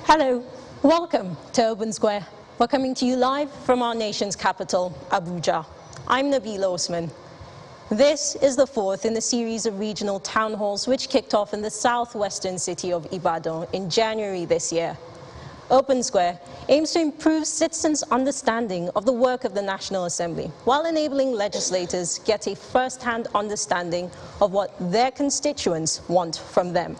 Hello, welcome to Open Square. We're coming to you live from our nation's capital, Abuja. I'm Nabila Osman. This is the fourth in the series of regional town halls which kicked off in the southwestern city of Ibadan in January this year. Open Square aims to improve citizens' understanding of the work of the National Assembly while enabling legislators get a first-hand understanding of what their constituents want from them.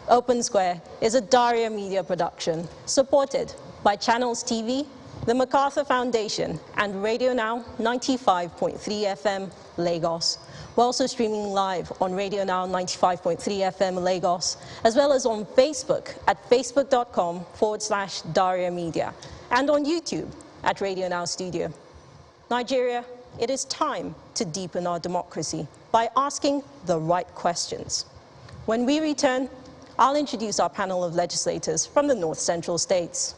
Open Square is a Daria Media production supported by Channels TV, the MacArthur Foundation, and Radio Now 95.3 FM Lagos. We're also streaming live on Radio Now 95.3 FM Lagos, as well as on Facebook at facebook.com/Daria Media, and on YouTube at Radio Now Studio. Nigeria, it is time to deepen our democracy by asking the right questions. When we return, I'll introduce our panel of legislators from the North Central states.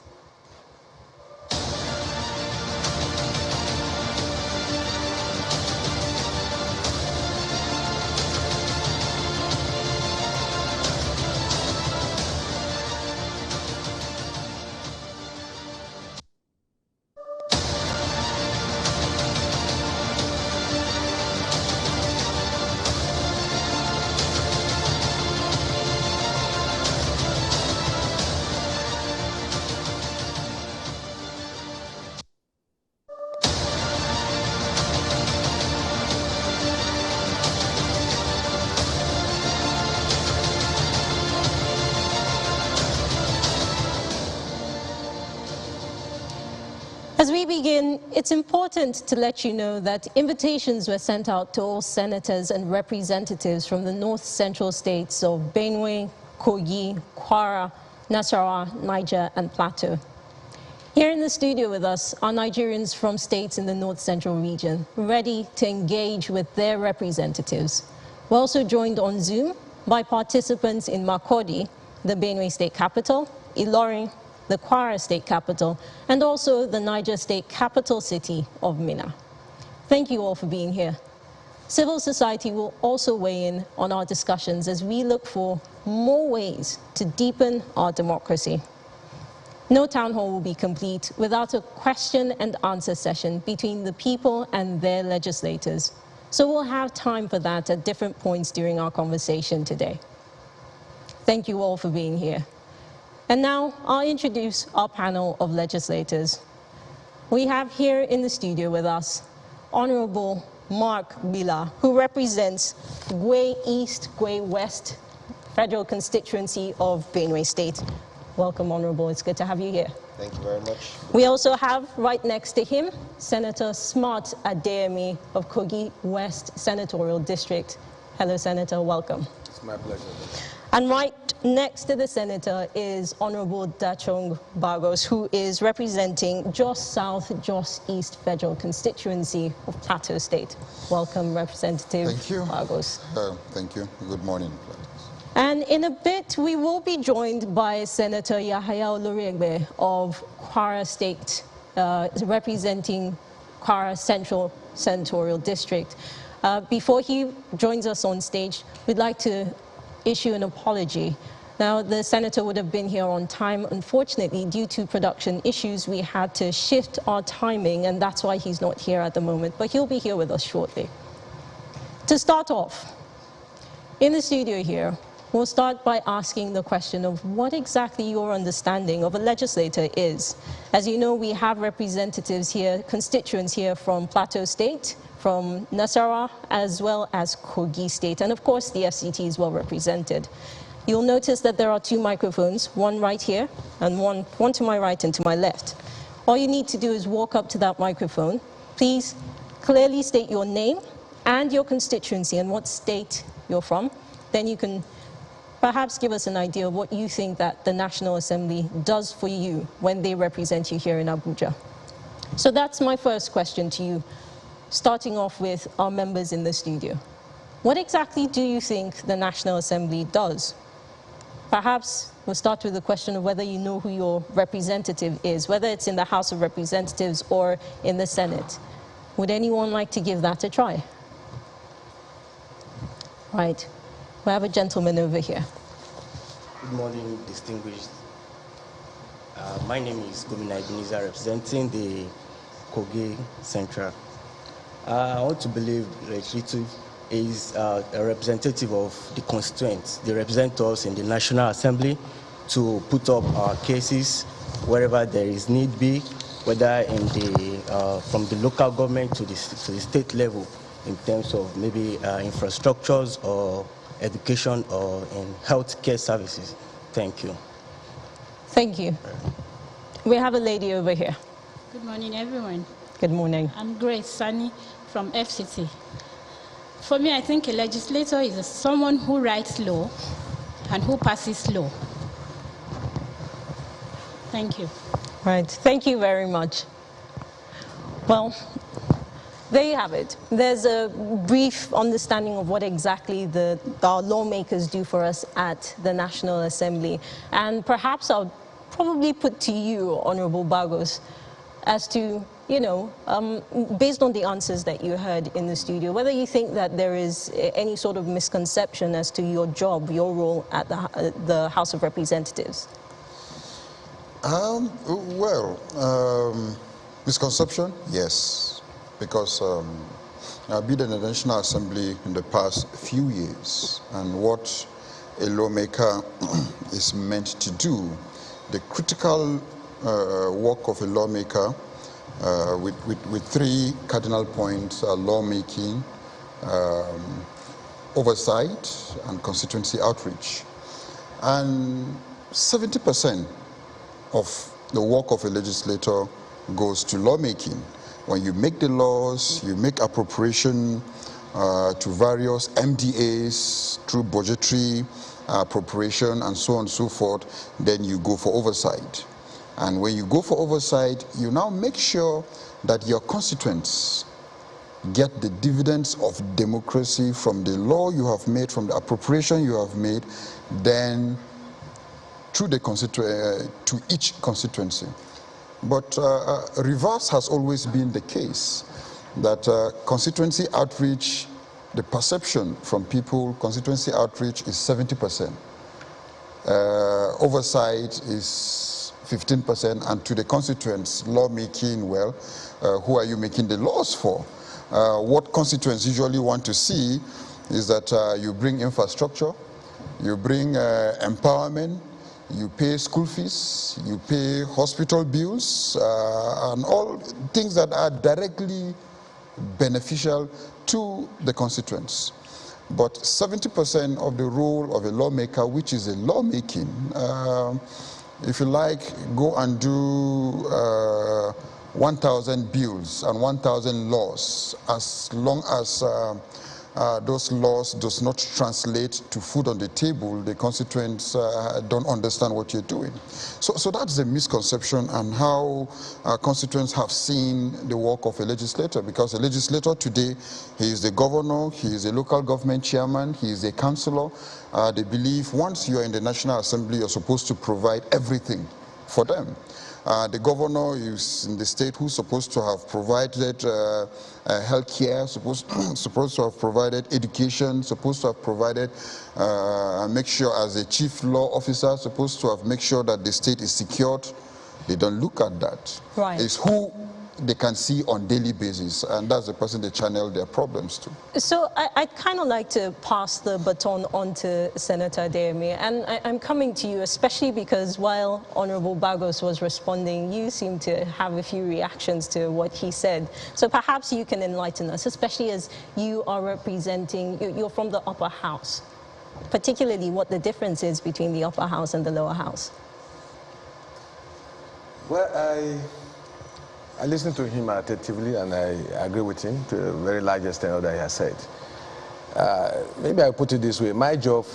As we begin, it's important to let you know that invitations were sent out to all senators and representatives from the North Central states of Benue, Kogi, Kwara, Nasarawa, Niger, and Plateau. Here in the studio with us are Nigerians from states in the North Central region, ready to engage with their representatives. We're also joined on Zoom by participants in Makurdi, the Benue state capital, Ilorin, the Kwara state capital, and also the Niger state capital city of Minna. Thank you all for being here. Civil society will also weigh in on our discussions as we look for more ways to deepen our democracy. No town hall will be complete without a question and answer session between the people and their legislators. So we'll have time for that at different points during our conversation today. Thank you all for being here. And now I'll introduce our panel of legislators. We have here in the studio with us Honorable Mark Bila, who represents Gwe East, Gwe West Federal Constituency of Benue State. Welcome, Honorable. It's good to have you here. Thank you very much. We also have right next to him Senator Smart Adeyemi of Kogi West Senatorial District. Hello, Senator. Welcome. It's my pleasure. And right next to the senator is Honorable Dachong Bagos, who is representing Jos South, Jos East Federal Constituency of Plateau State. Welcome, Representative Bagos. Thank you. Good morning. And in a bit, we will be joined by Senator Yahaya Oloriegbe of Kwara State, representing Kwara Central Senatorial District. Before he joins us on stage, we'd like to issue an apology. Now, the senator would have been here on time. Unfortunately, due to production issues, we had to shift our timing, and that's why he's not here at the moment, but he'll be here with us shortly. To start off, in the studio here, we'll start by asking the question of what exactly your understanding of a legislator is. As you know, we have representatives here, constituents here from Plateau State, from Nasarawa, as well as Kogi State, and of course the FCT is well represented. You'll notice that there are two microphones, one right here and one to my right and to my left. All you need to do is walk up to that microphone. Please clearly state your name and your constituency and what state you're from. Then you can perhaps give us an idea of what you think that the National Assembly does for you when they represent you here in Abuja. So that's my first question to you, starting off with our members in the studio. What exactly do you think the National Assembly does? Perhaps we'll start with the question of whether you know who your representative is, whether it's in the House of Representatives or in the Senate. Would anyone like to give that a try? Right. We have a gentleman over here. Good morning, distinguished My name is Gomina Ebenezer, representing the Kogi Central. I want to believe the legislative is a representative of the constituents. They represent us in the National Assembly to put up our cases wherever there is need be, whether in the from the local government to the state level, in terms of maybe infrastructures or education or in healthcare services. Thank you. Thank you. We have a lady over here. Good morning, everyone. Good morning. I'm Grace Sani from FCT. For me, I think a legislator is someone who writes law and who passes law. Thank you. Right. Thank you very much. Well, there you have it. There's a brief understanding of what exactly our lawmakers do for us at the National Assembly. And perhaps I'll probably put to you, Honorable Bagos, as to, based on the answers that you heard in the studio, whether you think that there is any sort of misconception as to your job, your role at the House of Representatives. Misconception, yes, because I've been in the National Assembly in the past few years, and what a lawmaker is meant to do, the critical work of a lawmaker with three cardinal points: lawmaking, oversight, and constituency outreach. And 70% of the work of a legislator goes to lawmaking. When you make the laws, you make appropriation to various MDAs through budgetary appropriation and so on and so forth, then you go for oversight. And when you go for oversight, you now make sure that your constituents get the dividends of democracy from the law you have made, from the appropriation you have made, then through the to each constituency. But reverse has always been the case, that constituency outreach, the perception from people, constituency outreach is 70%. Oversight is 15%, and to the constituents, lawmaking, well, who are you making the laws for? What constituents usually want to see is that you bring infrastructure, you bring empowerment, you pay school fees, you pay hospital bills, and all things that are directly beneficial to the constituents. But 70% of the role of a lawmaker, which is a lawmaking, if you like, go and do 1,000 bills and 1,000 laws, as long as those laws does not translate to food on the table, the constituents don't understand what you're doing. So that's the misconception and how constituents have seen the work of a legislator, because a legislator today, he is the governor, he is a local government chairman, he is a councillor. They believe once you're in the National Assembly, you're supposed to provide everything for them. The governor is in the state who's supposed to have provided health care, supposed to have provided education, supposed to have provided, make sure as a chief law officer, supposed to have make sure that the state is secured. They don't look at that. Right. It's who they can see on daily basis, and that's the person they channel their problems to. So I'd kind of like to pass the baton on to Senator Adeyemi, and I'm coming to you especially because while Honorable Bagos was responding, you seem to have a few reactions to what he said. So perhaps you can enlighten us, especially as you are representing, you're from the upper house, particularly what the difference is between the upper house and the lower house. Well, I listened to him attentively, and I agree with him to a very large extent of what he has said. Maybe I'll put it this way. My job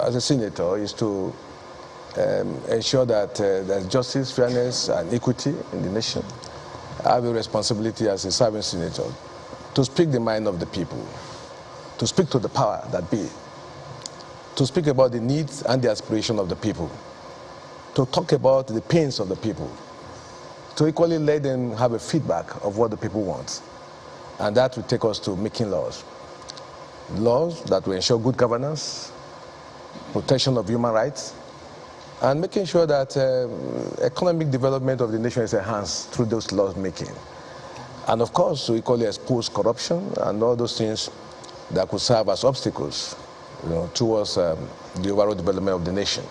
as a senator is to ensure that there's justice, fairness, and equity in the nation. I have a responsibility as a serving senator to speak the mind of the people, to speak to the power that be, to speak about the needs and the aspiration of the people, to talk about the pains of the people, to equally let them have a feedback of what the people want. And that will take us to making laws. Laws that will ensure good governance, protection of human rights, and making sure that economic development of the nation is enhanced through those laws making. And of course, to equally expose corruption and all those things that could serve as obstacles, towards the overall development of the nation.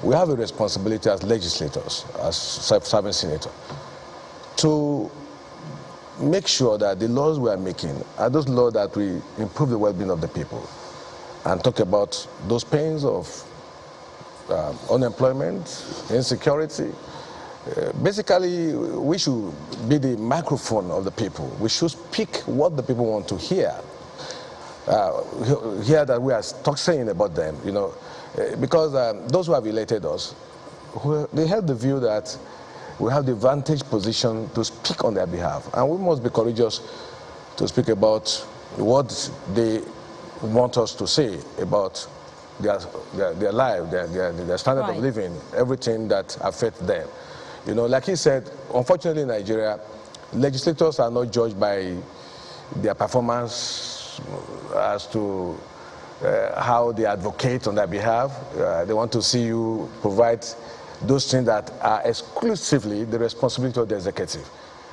We have a responsibility as legislators, as self-serving senators, to make sure that the laws we are making are those laws that will improve the well-being of the people, and talk about those pains of unemployment, insecurity. Basically, we should be the microphone of the people. We should speak what the people want to hear. Hear that we are saying about them, because those who have elected us, they held the view that we have the vantage position to speak on their behalf, and we must be courageous to speak about what they want us to say about their life, their standard of living, everything that affects them. Like he said, unfortunately in Nigeria, legislators are not judged by their performance as to how they advocate on their behalf. They want to see you provide those things that are exclusively the responsibility of the executive.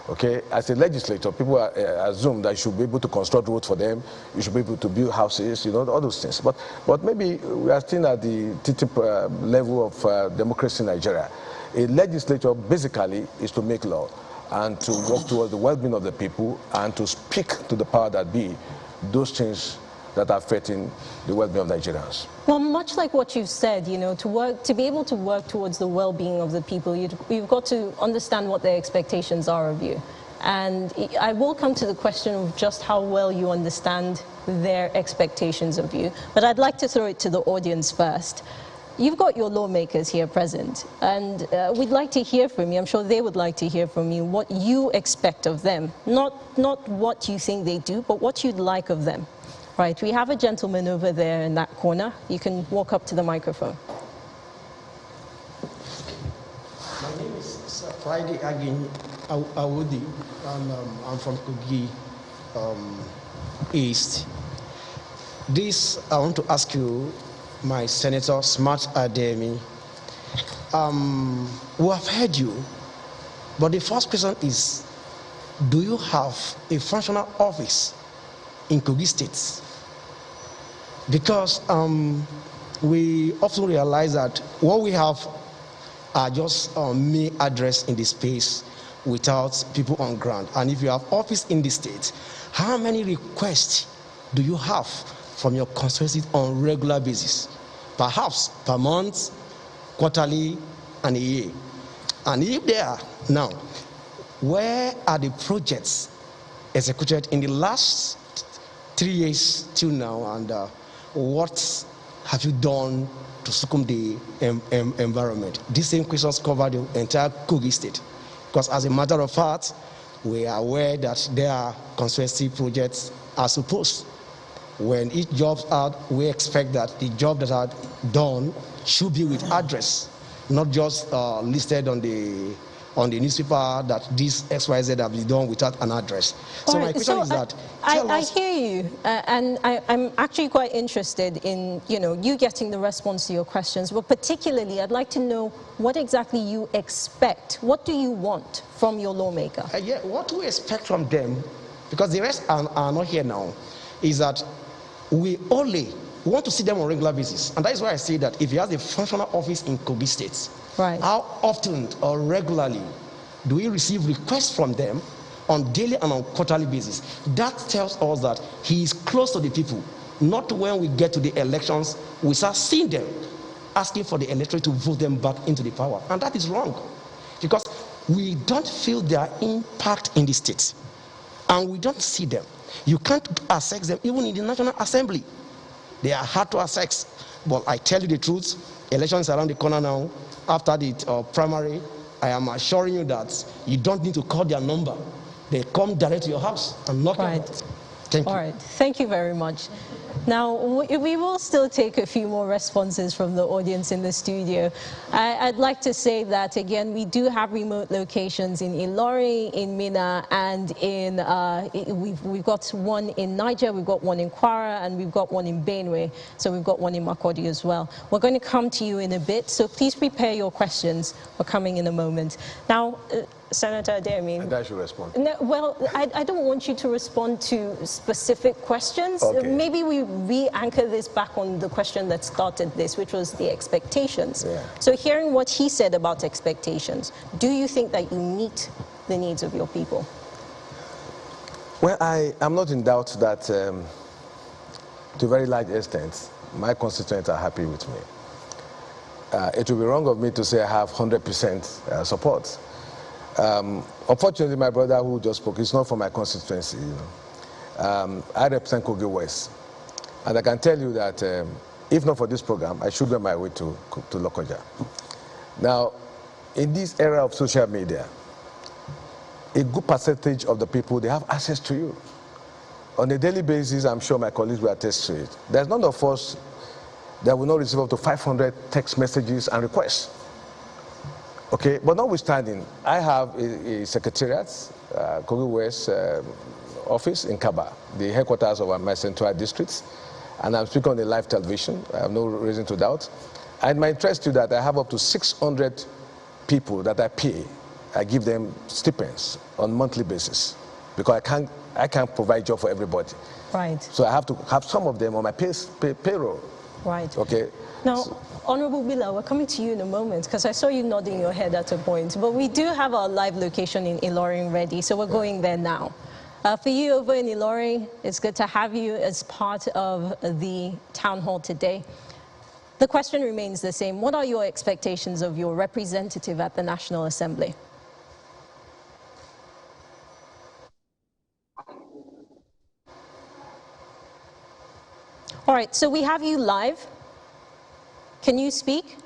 Okay, as a legislator, people assume that you should be able to construct roads for them, you should be able to build houses, all those things. But maybe we are still at the TTIP level of democracy in Nigeria. A legislature basically is to make law and to work towards the well-being of the people and to speak to the power that be those things that are affecting the well-being of Nigerians. Well, much like what you've said, to be able to work towards the well-being of the people, you've got to understand what their expectations are of you. And I will come to the question of just how well you understand their expectations of you. But I'd like to throw it to the audience first. You've got your lawmakers here present, and we'd like to hear from you. I'm sure they would like to hear from you what you expect of them. Not what you think they do, but what you'd like of them. Right, we have a gentleman over there in that corner. You can walk up to the microphone. My name is Friday Agin Awudi, and I'm from Kogi East. This, I want to ask you, my Senator Smart Ademi. We have heard you, but the first question is, do you have a functional office in Kogi State? Because we often realize that what we have are just mere address in the space without people on ground. And if you have office in the state, how many requests do you have from your constituencies on regular basis? Perhaps per month, quarterly, and a year. And if they are now, where are the projects executed in the last 3 years till now, and what have you done to circum the environment? These same questions cover the entire Kogi State, because as a matter of fact, we are aware that there are constituency projects are supposed. When each job's out, we expect that the job that are done should be with address, not just listed on the newspaper that this XYZ have been done without an address. So my question is that, I hear you, and I'm actually quite interested in you getting the response to your questions, but particularly I'd like to know what exactly you expect. What do you want from your lawmaker? Yeah, what we expect from them, because the rest are not here now, is that we only want to see them on a regular basis. And that is why I say that if you have a functional office in Kogi State, right, how often or regularly do we receive requests from them on daily and on quarterly basis? That tells us that he is close to the people. Not when we get to the elections, we start seeing them asking for the electorate to vote them back into the power. And that is wrong, because we don't feel their impact in the state, and we don't see them. You can't assess them even in the National Assembly. They are hard to assess. But I tell you the truth, elections around the corner now. After the primary, I am assuring you that you don't need to call their number. They come direct to your house and knock on it. Thank you. All right. Thank you very much. Now, we will still take a few more responses from the audience in the studio. I'd like to say that, again, we do have remote locations in Ilorin, in Minna, and we've got one in Niger, we've got one in Kwara, and we've got one in Benue. So we've got one in Makurdi as well. We're going to come to you in a bit, so please prepare your questions. We're coming in a moment. Now, Senator Adeyemi. And I should respond. No, well, I don't want you to respond to specific questions. Okay. Maybe we re-anchor this back on the question that started this, which was the expectations. Yeah. So hearing what he said about expectations, do you think that you meet the needs of your people? Well, I'm not in doubt that to a very large extent, my constituents are happy with me. It would be wrong of me to say I have 100% support. Unfortunately, my brother who just spoke, is not from my constituency. You know. I represent Kogi West. And I can tell you that if not for this program, I should make my way to Lokoja. Now, in this era of social media, a good percentage of the people, they have access to you. On a daily basis, I'm sure my colleagues will attest to it. There's none of us that will not receive up to 500 text messages and requests. Okay, but notwithstanding, I have a secretariat, Kogi West office in Kaba, the headquarters of my central districts, and I'm speaking on the live television. I have no reason to doubt. And my interest is that I have up to 600 people that I pay. I give them stipends on a monthly basis because I can't provide job for everybody. Right. So I have to have some of them on my payroll. Right. Okay. Now, Honorable Bila, we're coming to you in a moment because I saw you nodding your head at a point. But we do have our live location in Ilorin ready, so we're going there now. For you over in Ilorin, it's good to have you as part of the town hall today. The question remains the same. What are your expectations of your representative at the National Assembly? All right, so we have you live. Can you speak?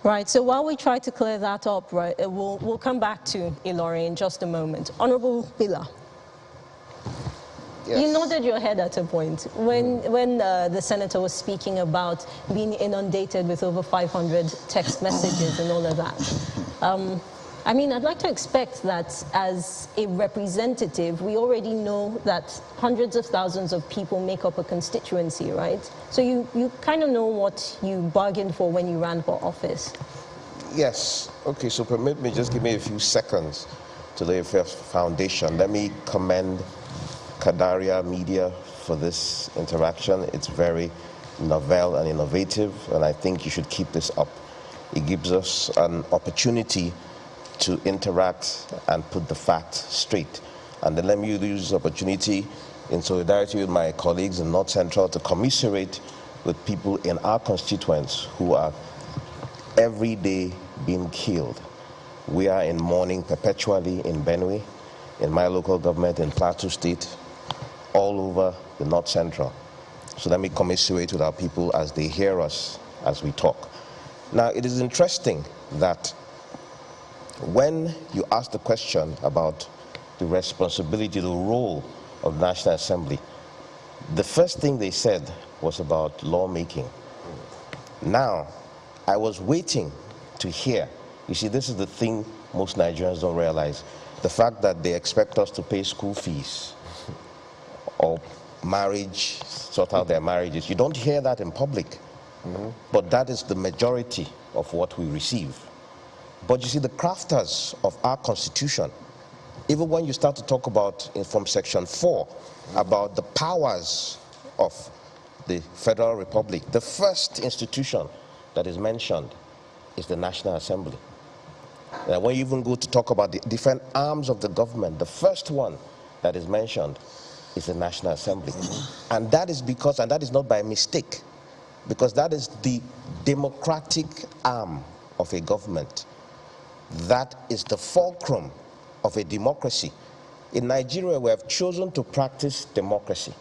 Right, so while we try to clear that up, right, we'll come back to Ilorin in just a moment. Honorable Bila. Yes. You nodded your head at a point when the senator was speaking about being inundated with over 500 text messages and all of that. I mean, I'd like to expect that as a representative, we already know that hundreds of thousands of people make up a constituency, right? So you kind of know what you bargained for when you ran for office. Yes. Okay, so permit me, just give me a few seconds to lay a foundation. Let me commend Kadaria Media for this interaction. It's very novel and innovative, and I think you should keep this up. It gives us an opportunity to interact and put the facts straight. And then let me use this opportunity in solidarity with my colleagues in North Central to commiserate with people in our constituents who are every day being killed. We are in mourning perpetually in Benue, in my local government, in Plateau State, all over the North Central. So let me commiserate with our people as they hear us as we talk. Now, it is interesting that when you ask the question about the responsibility, the role of the National Assembly, the first thing they said was about lawmaking. Now, I was waiting to hear. You see, this is the thing most Nigerians don't realize. The fact that they expect us to pay school fees or marriage, sort out their marriages. You don't hear that in public. But that is the majority of what we receive. But you see, the crafters of our Constitution, even when you start to talk about, from Section 4, about the powers of the Federal Republic, the first institution that is mentioned is the National Assembly. And when you even go to talk about the different arms of the government, the first one that is mentioned is the National Assembly. And that is because, and that is not by mistake, because that is the democratic arm of a government. That is the fulcrum of a democracy. In Nigeria, we have chosen to practice democracy.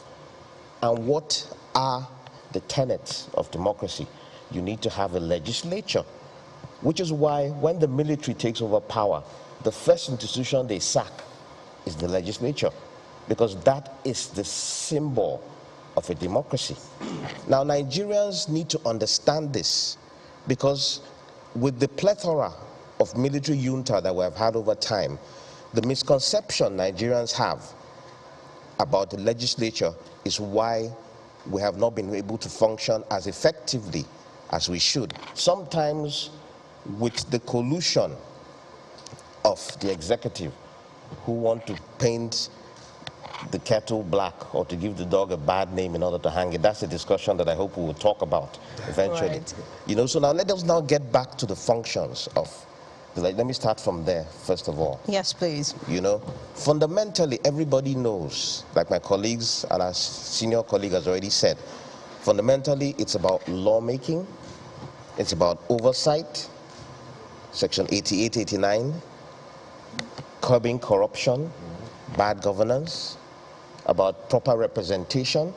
And what are the tenets of democracy? You need to have a legislature which is why when the military takes over power, the first institution they sack is the legislature, because that is the symbol of a democracy. Now, Nigerians need to understand this, because with the plethora of military junta that we have had over time, the misconception Nigerians have about the legislature is why we have not been able to function as effectively as we should. Sometimes with the collusion of the executive, who want to paint the kettle black or to give the dog a bad name in order to hang it. That's a discussion that I hope we will talk about eventually. Right. You know, so now let us now get back to the functions of the, let me start from there, first of all. Yes, please. You know, fundamentally, everybody knows, like my colleagues and our senior colleague has already said, fundamentally, it's about lawmaking, it's about oversight, Section 88, 89, curbing corruption, bad governance, about proper representation,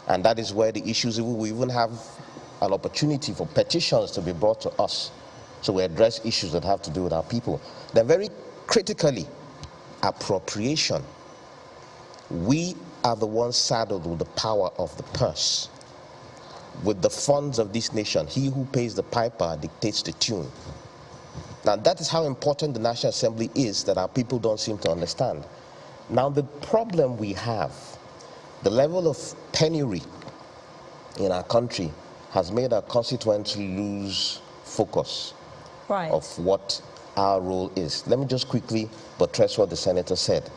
and that is where the issues, we even have an opportunity for petitions to be brought to us, so we address issues that have to do with our people. Then very critically, appropriation. We are the ones saddled with the power of the purse. With the funds of this nation, he who pays the piper dictates the tune. Now that is how important the National Assembly is that our people don't seem to understand. Now the problem we have, the level of penury in our country has made our constituents lose focus of what our role is. Let me just quickly buttress what the senator said.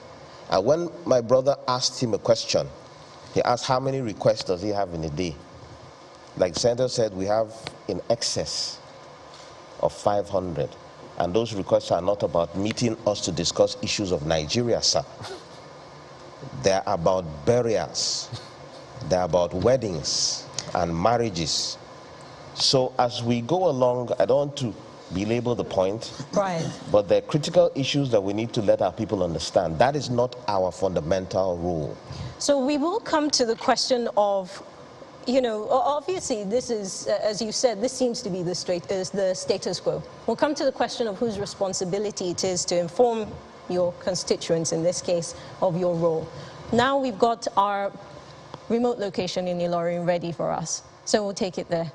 And when my brother asked him a question, he asked how many requests does he have in a day? Like the senator said, we have in excess of 500. And those requests are not about meeting us to discuss issues of Nigeria, sir. They're about burials. They're about weddings and marriages. So as we go along, I don't want to belabor the point, but there are critical issues that we need to let our people understand. That is not our fundamental role. So we will come to the question of, you know, obviously this is, as you said, this seems to be the status quo. We'll come to the question of whose responsibility it is to inform your constituents, in this case, of your role. Now we've got our remote location in Ilorin ready for us, so we'll take it there.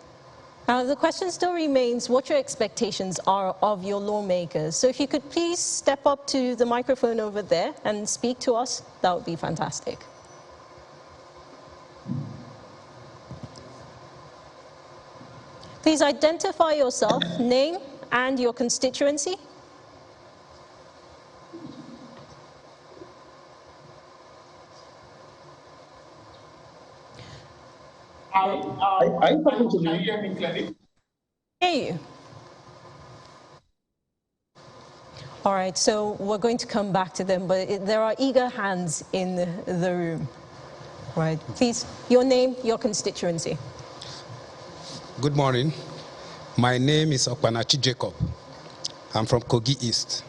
The question still remains what your expectations are of your lawmakers. So if you could please step up to the microphone over there and speak to us, that would be fantastic. Please identify yourself, name and your constituency. Are you talking to me? Can you hear me clearly? Hear you. All right, so we're going to come back to them, but there are eager hands in the room. Right, please, your name, your constituency. Good morning. My name is Okpanachi Jacob. I'm from Kogi East.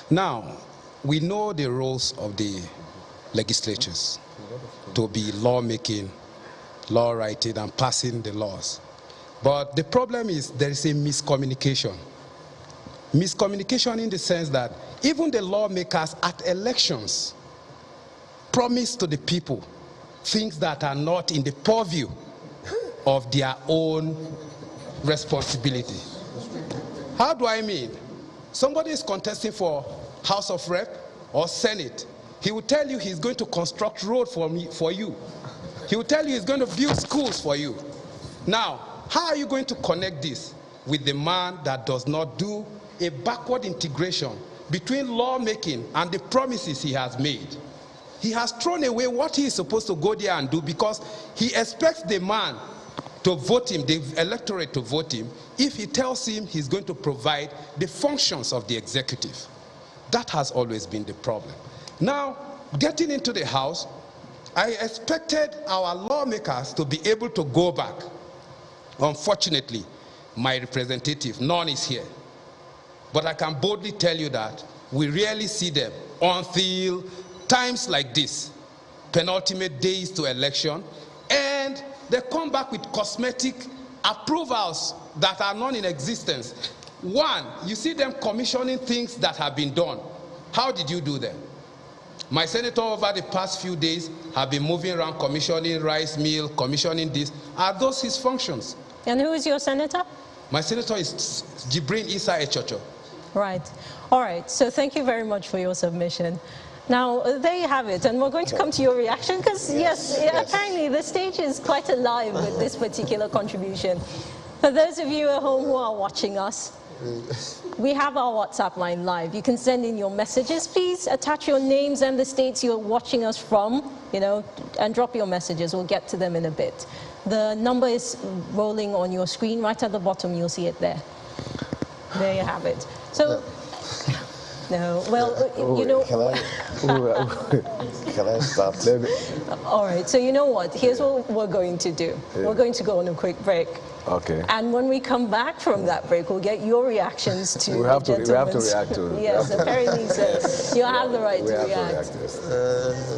Now, we know the roles of the legislatures to be lawmaking, law writing, and passing the laws. But the problem is there is a miscommunication. Miscommunication in the sense that even the lawmakers at elections promise to the people things that are not in the purview of their own responsibility. How do I mean? Somebody is contesting for House of Rep or Senate. He will tell you he's going to construct road for you. He will tell you he's going to build schools for you. Now, how are you going to connect this with the man that does not do a backward integration between lawmaking and the promises he has made? He has thrown away what he is supposed to go there and do because he expects the man to vote him, the electorate to vote him, if he tells him he's going to provide the functions of the executive. That has always been the problem. Now, getting into the House, I expected our lawmakers to be able to go back. Unfortunately, my representative, none is here. But I can boldly tell you that we rarely see them until times like this, penultimate days to election, and they come back with cosmetic approvals that are not in existence. One, you see them commissioning things that have been done. How did you do them? My senator over the past few days have been moving around commissioning rice mill, commissioning this. Are those his functions? And who is your senator? My senator is Jibrin Issa Echocho. Right. All right. So thank you very much for your submission. Now, there you have it. And we're going to come to your reaction because, yes, apparently the stage is quite alive with this particular contribution. For those of you at home who are watching us, we have our WhatsApp line live. You can send in your messages. Please attach your names and the states you're watching us from, and drop your messages. We'll get to them in a bit. The number is rolling on your screen. Right at the bottom, you'll see it there. There you have it. So, no, well, Can I start? All right, so you know what? Here's what we're going to do. We're going to go on a quick break. Okay. And when we come back from that break, we'll get your reactions to we have to react to it. Yes, apparently so. You have the right to react.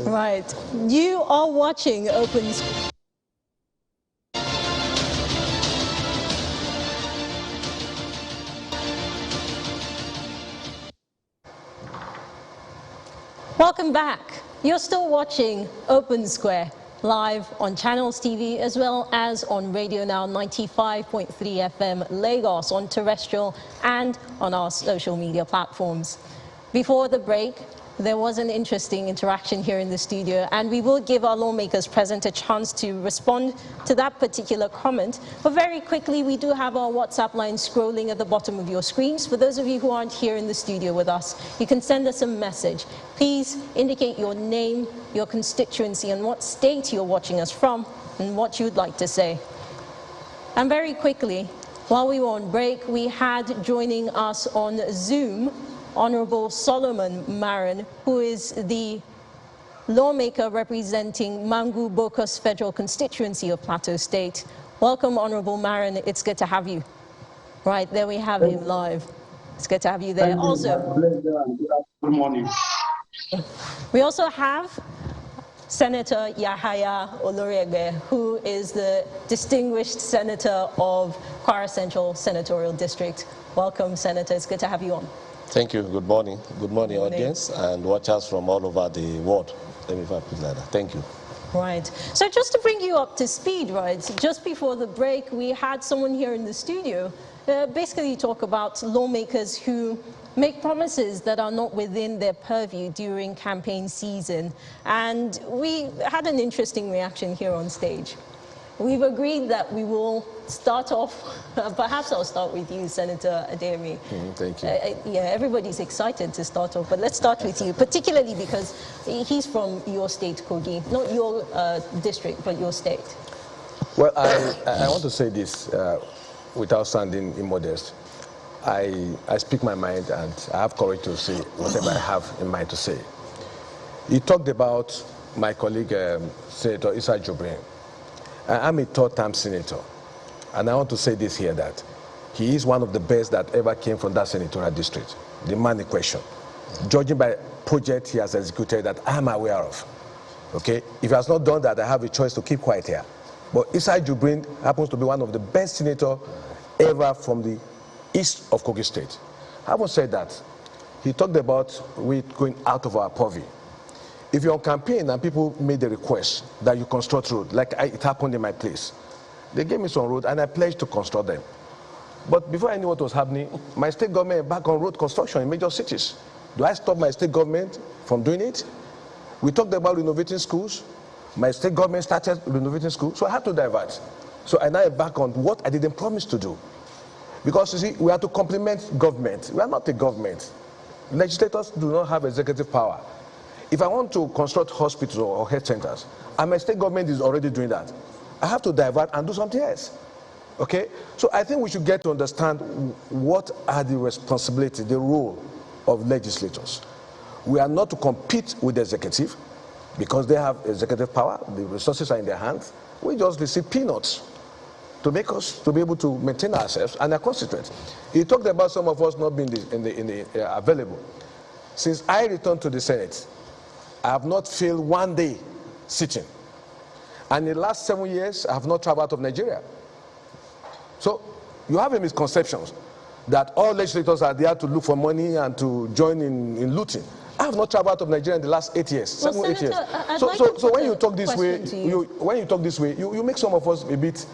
Right. You are watching Open Square. Welcome back. You're still watching Open Square live on Channels TV as well as on Radio Now 95.3 FM Lagos on terrestrial and on our social media platforms. Before the break, there was an interesting interaction here in the studio, and we will give our lawmakers present a chance to respond to that particular comment. But very quickly, we do have our WhatsApp line scrolling at the bottom of your screens. For those of you who aren't here in the studio with us, you can send us a message. Please indicate your name, your constituency, and what state you're watching us from, and what you'd like to say. And very quickly, while we were on break, we had joining us on Zoom Honorable Solomon Marin, who is the lawmaker representing Mangu Bokos Federal Constituency of Plateau State. Welcome, Honorable Marin. It's good to have you. Right, there we have him live. It's good to have you there. Also, good morning. We also have Senator Yahaya Oloriegbe, who is the distinguished senator of Kwara Central Senatorial District. Welcome, Senator. It's good to have you on. Thank you. Good morning. Good morning, audience, and watchers from all over the world. Let me put it like that. Thank you. Right. So just to bring you up to speed, right, just before the break, we had someone here in the studio basically talk about lawmakers who make promises that are not within their purview during campaign season. And we had an interesting reaction here on stage. We've agreed that we will start off, perhaps I'll start with you, Senator Adeyemi. Thank you. Yeah, everybody's excited to start off, but let's start with you, particularly because he's from your state, Kogi, not your district, but your state. Well, I want to say this without sounding immodest. I speak my mind, and I have courage to say whatever I have in mind to say. You talked about my colleague, Senator Issa Jibrin. I'm a third-term senator, and I want to say this here, that he is one of the best that ever came from that senatorial district, the man in question, judging by project he has executed that I'm aware of. Okay? If he has not done that, I have a choice to keep quiet here. But Issa Jibrin happens to be one of the best senators ever from the east of Kogi State. Having said that, he talked about we going out of our purview. If you're on campaign and people made a request that you construct road, like it happened in my place, they gave me some road and I pledged to construct them. But before I knew what was happening, my state government back on road construction in major cities. Do I stop my state government from doing it? We talked about renovating schools. My state government started renovating schools, so I had to divert. So I now back on what I didn't promise to do. Because you see, we have to complement government. We are not a government. Legislators do not have executive power. If I want to construct hospitals or health centers, and my state government is already doing that, I have to divert and do something else. Okay? So I think we should get to understand what are the responsibilities, the role of legislators. We are not to compete with the executive because they have executive power, the resources are in their hands. We just receive peanuts to make us to be able to maintain ourselves and our constituents. He talked about some of us not being available. Since I returned to the Senate, I have not failed one day sitting. And in the last 7 years, I have not traveled out of Nigeria. So you have a misconception that all legislators are there to look for money and to join in looting. I have not traveled out of Nigeria in the last 8 years, well, 7 or 8 years. So when you talk this way, you make some of us a bit.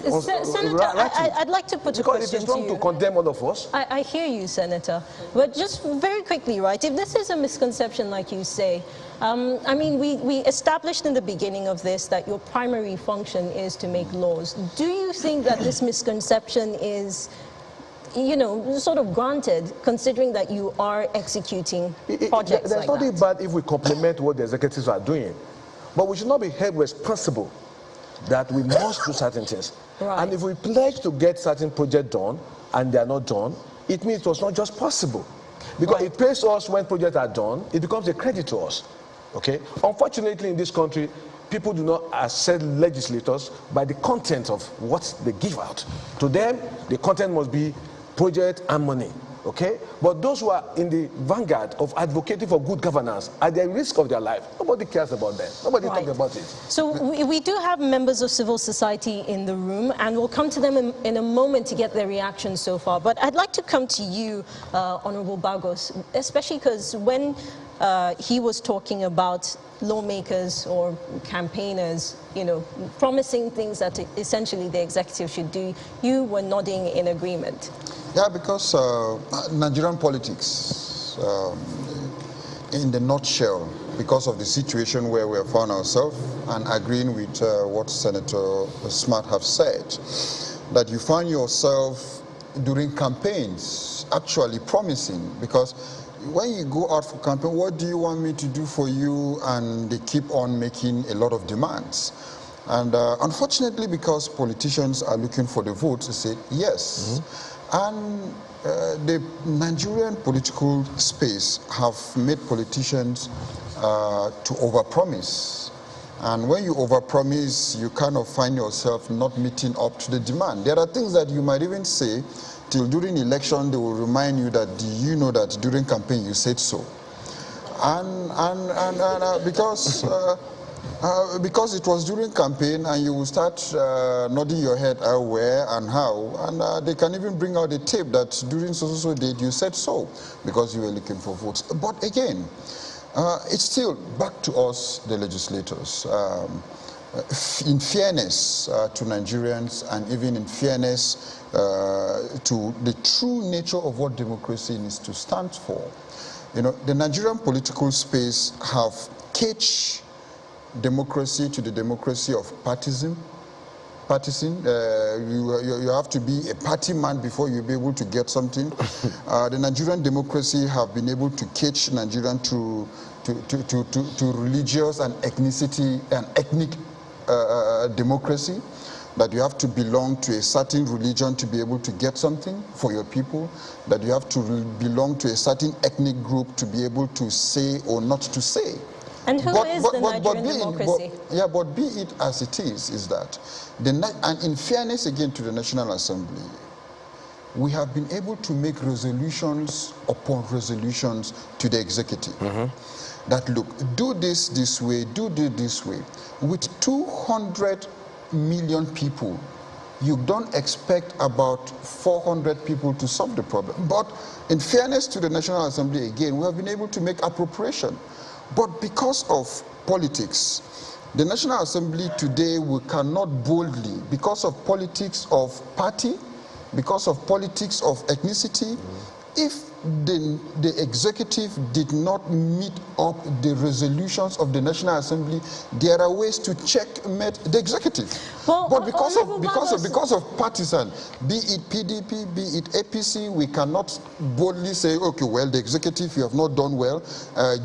Senator, I'd like to put a question to you. Because it is wrong to condemn all of us. I hear you, Senator. But just very quickly, right, if this is a misconception like you say, I mean, we established in the beginning of this that your primary function is to make laws. Do you think that this misconception is, you know, sort of granted, considering that you are executing projects There's like nothing bad if we complement what the executives are doing. But we should not be held responsible that we must do certain things. Right. And if we pledge to get certain projects done and they are not done, it means it was not just possible. Because it pays us when projects are done, it becomes a credit to us. Okay? Unfortunately, in this country, people do not assess legislators by the content of what they give out. To them, the content must be project and money. Okay? But those who are in the vanguard of advocating for good governance at the risk of their life, nobody cares about them. Nobody talks about it. So we do have members of civil society in the room, and we'll come to them in a moment to get their reaction so far. But I'd like to come to you, Honorable Bagos, especially because when he was talking about lawmakers or campaigners, you know, promising things that essentially the executive should do, you were nodding in agreement. Yeah, because Nigerian politics, in the nutshell, because of the situation where we have found ourselves, and agreeing with what Senator Smart have said, that you find yourself during campaigns actually promising, because when you go out for campaign, what do you want me to do for you? And they keep on making a lot of demands. And unfortunately, because politicians are looking for the votes, they say yes. And the Nigerian political space have made politicians to overpromise. And when you overpromise, you kind of find yourself not meeting up to the demand. There are things that you might even say till during election, they will remind you that, do you know that during campaign you said so? And because it was during campaign, and you will start nodding your head where and how, and they can even bring out a tape that during so date you said so, because you were looking for votes. But again, it's still back to us, the legislators. In fairness to Nigerians, and even in fairness to the true nature of what democracy needs to stand for, you know, the Nigerian political space have caged democracy to the democracy of partisan. You have to be a party man before you'll be able to get something. The Nigerian democracy have been able to cage Nigerian to religious and ethnicity and ethnic democracy, that you have to belong to a certain religion to be able to get something for your people, that you have to belong to a certain ethnic group to be able to say or not to say. And who is the Nigerian democracy? But be it as it is that, and in fairness again to the National Assembly, we have been able to make resolutions upon resolutions to the executive. That look, do this way, do this way. With 200 million people, you don't expect about 400 people to solve the problem. But in fairness to the National Assembly, again, we have been able to make appropriation. But because of politics, the National Assembly today, we cannot boldly, because of politics of party, because of politics of ethnicity, if the executive did not meet up the resolutions of the National Assembly, there are ways to checkmate the executive. Well, but because of partisan, be it PDP, be it APC, we cannot boldly say, okay, well, the executive, you have not done well,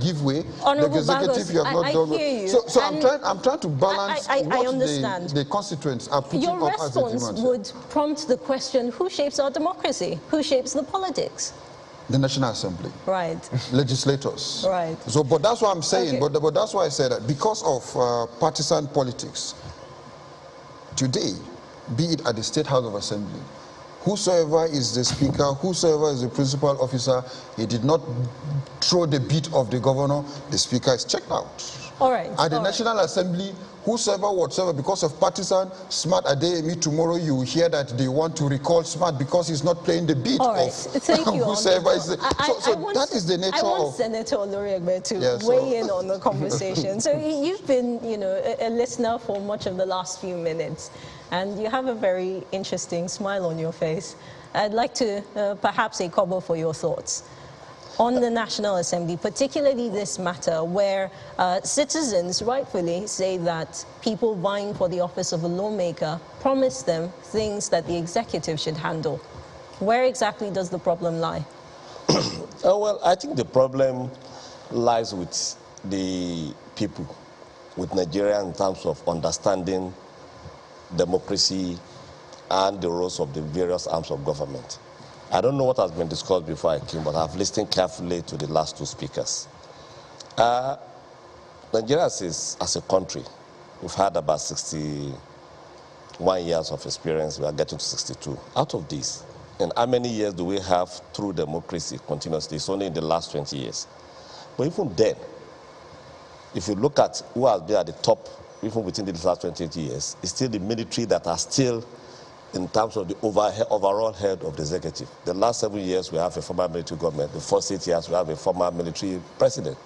give way. Honorable the executive, Bagos, you have not done well. So I'm trying to balance what the constituents are putting Your up as a demand. response would prompt the question, who shapes our democracy? Who shapes the politics? The National Assembly. Right. Legislators. Right. So, but that's what I'm saying. Okay. But that's why I said that because of partisan politics, today, be it at the State House of Assembly, whosoever is the speaker, whosoever is the principal officer, he did not throw the beat of the governor, the speaker is checked out. All right. At the National Assembly, whosoever, whatsoever, because of partisan, Smart Adeyemi, tomorrow you will hear that they want to recall Smart because he's not playing the beat of Thank you, whosoever is. That is the nature of... I want Senator Oloriegbe to weigh in on the conversation. So you've been, a listener for much of the last few minutes, and you have a very interesting smile on your face. I'd like to perhaps say cover for your thoughts on the National Assembly, particularly this matter where citizens rightfully say that people vying for the office of a lawmaker promise them things that the executive should handle. Where exactly does the problem lie? Well, I think the problem lies with the people, with Nigeria in terms of understanding democracy and the roles of the various arms of government. I don't know what has been discussed before I came, but I've listened carefully to the last two speakers. Nigeria as a country, we've had about 61 years of experience. We are getting to 62. Out of this, and how many years do we have through democracy continuously? It's only in the last 20 years. But even then, if you look at who has been at the top, even within the last 20 years, it's still the military that are still in terms of the overall head of the executive. The last 7 years, we have a former military government. The first 8 years, we have a former military president.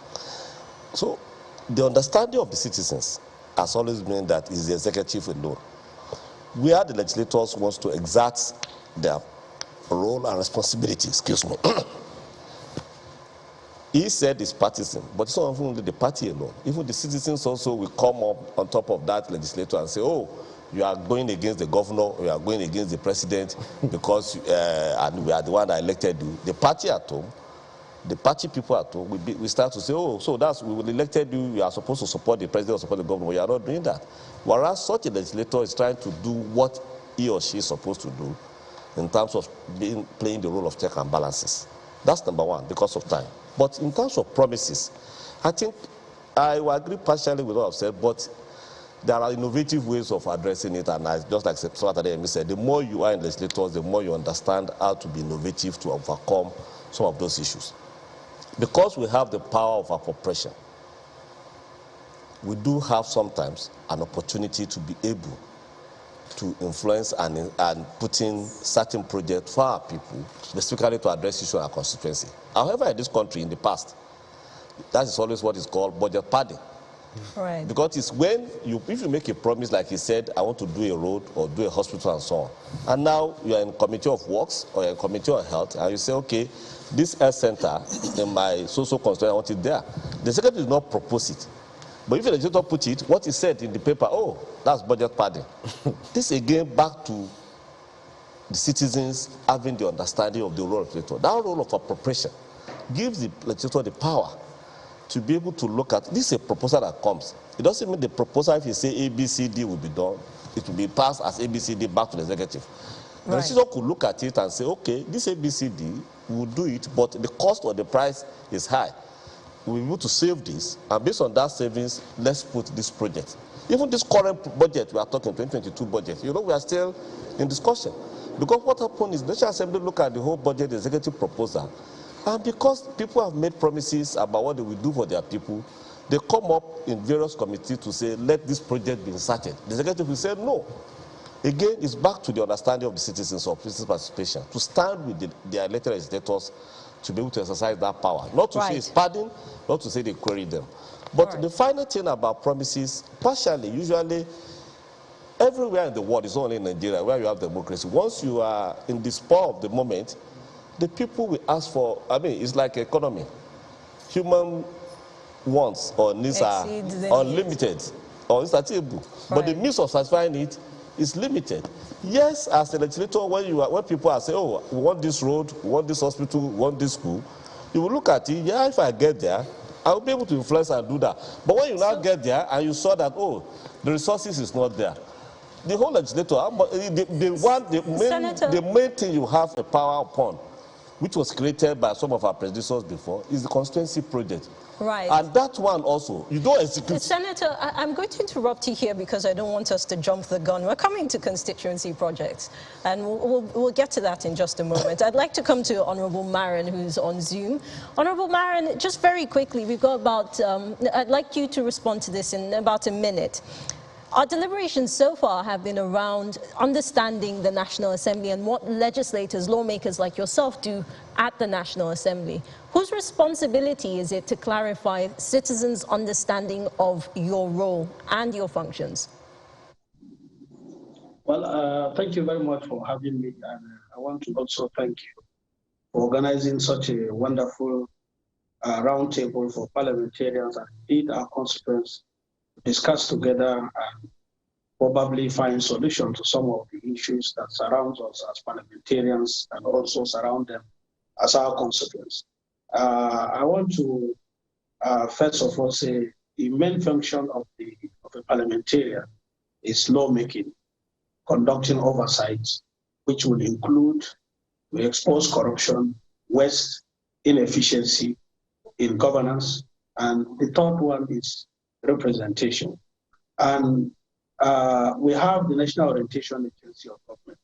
So the understanding of the citizens has always been that it's the executive alone. Where the legislators want to exert their role and responsibility, excuse me. He said it's partisan, but it's not only the party alone. Even the citizens also will come up on top of that legislator and say, oh, you are going against the governor, you are going against the president because and we are the one that elected you. The party at home, the party people at home, we start to say, oh, so we elected you, you are supposed to support the president or support the governor. You are not doing that. Whereas such a legislator is trying to do what he or she is supposed to do in terms of playing the role of check and balances. That's number one, because of time. But in terms of promises, I think I will agree partially with what I've said, but there are innovative ways of addressing it, and just like Saturday said, the more you are in legislators, the more you understand how to be innovative to overcome some of those issues. Because we have the power of appropriation, we do have sometimes an opportunity to be able to influence and put in certain projects for our people, specifically to address issues in our constituency. However, in this country, in the past, that is always what is called budget padding. Right. Because it's when if you make a promise, like he said, I want to do a road or do a hospital and so on, and now you are in committee of works or in committee of health, and you say, okay, this health center in my social constituency, I want it there. The secretary did not propose it. But if the legislator put it, what he said in the paper, oh, that's budget padding. This again back to the citizens having the understanding of the role of the legislator. That role of appropriation gives the legislator the power to be able to look at, this is a proposal that comes. It doesn't mean the proposal, if you say A, B, C, D will be done, it will be passed as A, B, C, D back to the executive. Right. The legislator could look at it and say, okay, this A, B, C, D, we will do it, but the cost or the price is high. We'll be able to save this, and based on that savings, let's put this project. Even this current budget, we are talking 2022 budget, we are still in discussion. Because what happened is the National Assembly look at the whole budget, the executive proposal, and because people have made promises about what they will do for their people, they come up in various committees to say, let this project be inserted. The executive will say no. Again, it's back to the understanding of the citizens of citizen participation, to stand with their elected legislators to be able to exercise that power. Not to say it's padding, not to say they query them. But the final thing about promises, partially, usually, everywhere in the world, it's not only in Nigeria, where you have democracy, once you are in the spur of the moment, the people will ask for, it's like economy. Human wants or needs are unlimited or insatiable. But the means of satisfying it is limited. Yes, as a legislator, when people are saying, oh, we want this road, we want this hospital, we want this school, you will look at it, yeah, if I get there, I will be able to influence and do that. But when you now get there and you saw that, oh, the resources is not there, the whole legislator, the main thing you have a power upon which was created by some of our predecessors before, is the constituency project. Right. And that one also, you don't execute. Senator, I'm going to interrupt you here because I don't want us to jump the gun. We're coming to constituency projects, and we'll get to that in just a moment. I'd like to come to Honorable Marin, who's on Zoom. Honorable Marin, just very quickly, we've got about, I'd like you to respond to this in about a minute. Our deliberations so far have been around understanding the National Assembly and what legislators, lawmakers like yourself do at the National Assembly. Whose responsibility is it to clarify citizens' understanding of your role and your functions? Well, thank you very much for having me. And I want to also thank you for organizing such a wonderful roundtable for parliamentarians and indeed our constituents discuss together and probably find solutions to some of the issues that surround us as parliamentarians and also surround them as our constituents. I want to first of all say the main function of a parliamentarian is lawmaking, conducting oversight, which will include to expose corruption, waste, inefficiency in governance, and the third one is representation. And we have the National Orientation Agency of Government,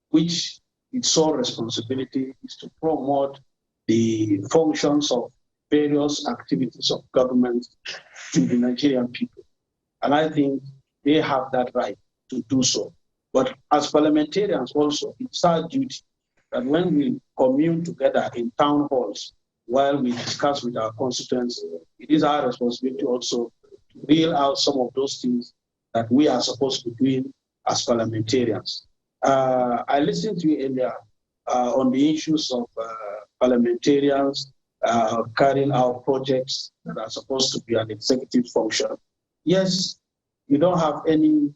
which its sole responsibility is to promote the functions of various activities of government to the Nigerian people. And I think they have that right to do so. But as parliamentarians also, it's our duty that when we commune together in town halls while we discuss with our constituents, it is our responsibility also to reel out some of those things that we are supposed to be doing as parliamentarians. I listened to you earlier on the issues of parliamentarians carrying out projects that are supposed to be an executive function. Yes, you don't have any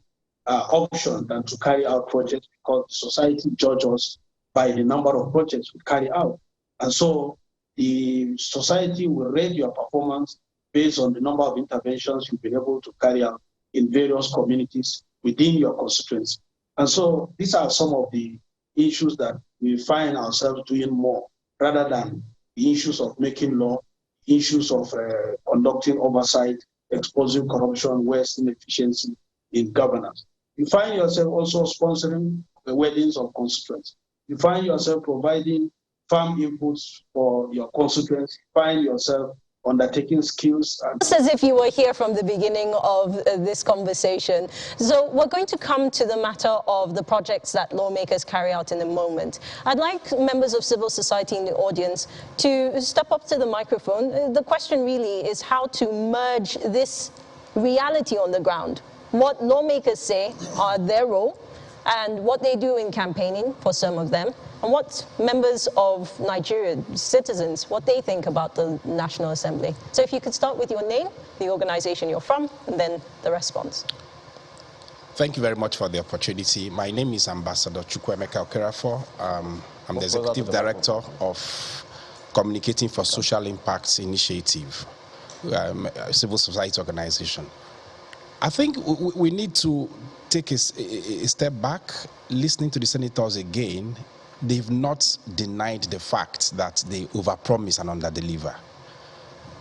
option than to carry out projects because society judges us by the number of projects we carry out. And so the society will rate your performance based on the number of interventions you've been able to carry out in various communities within your constituency. And so these are some of the issues that we find ourselves doing more rather than the issues of making law, issues of conducting oversight, exposing corruption, waste, inefficiency in governance. You find yourself also sponsoring the weddings of constituents. You find yourself providing farm inputs for your constituents. You find yourself undertaking skills. Just as if you were here from the beginning of this conversation. So we're going to come to the matter of the projects that lawmakers carry out in a moment. I'd like members of civil society in the audience to step up to the microphone. The question really is how to merge this reality on the ground. What lawmakers say are their role and what they do in campaigning for some of them, and what members of Nigeria, citizens, what they think about the National Assembly. So if you could start with your name, the organization you're from, and then the response. Thank you very much for the opportunity. My name is Ambassador Chukwuemeka Okerafo. I'm the Executive Director of Communicating for Social Impacts Initiative, a civil society organization. I think we need to take a step back, listening to the senators again. They've not denied the fact that they overpromise and underdeliver.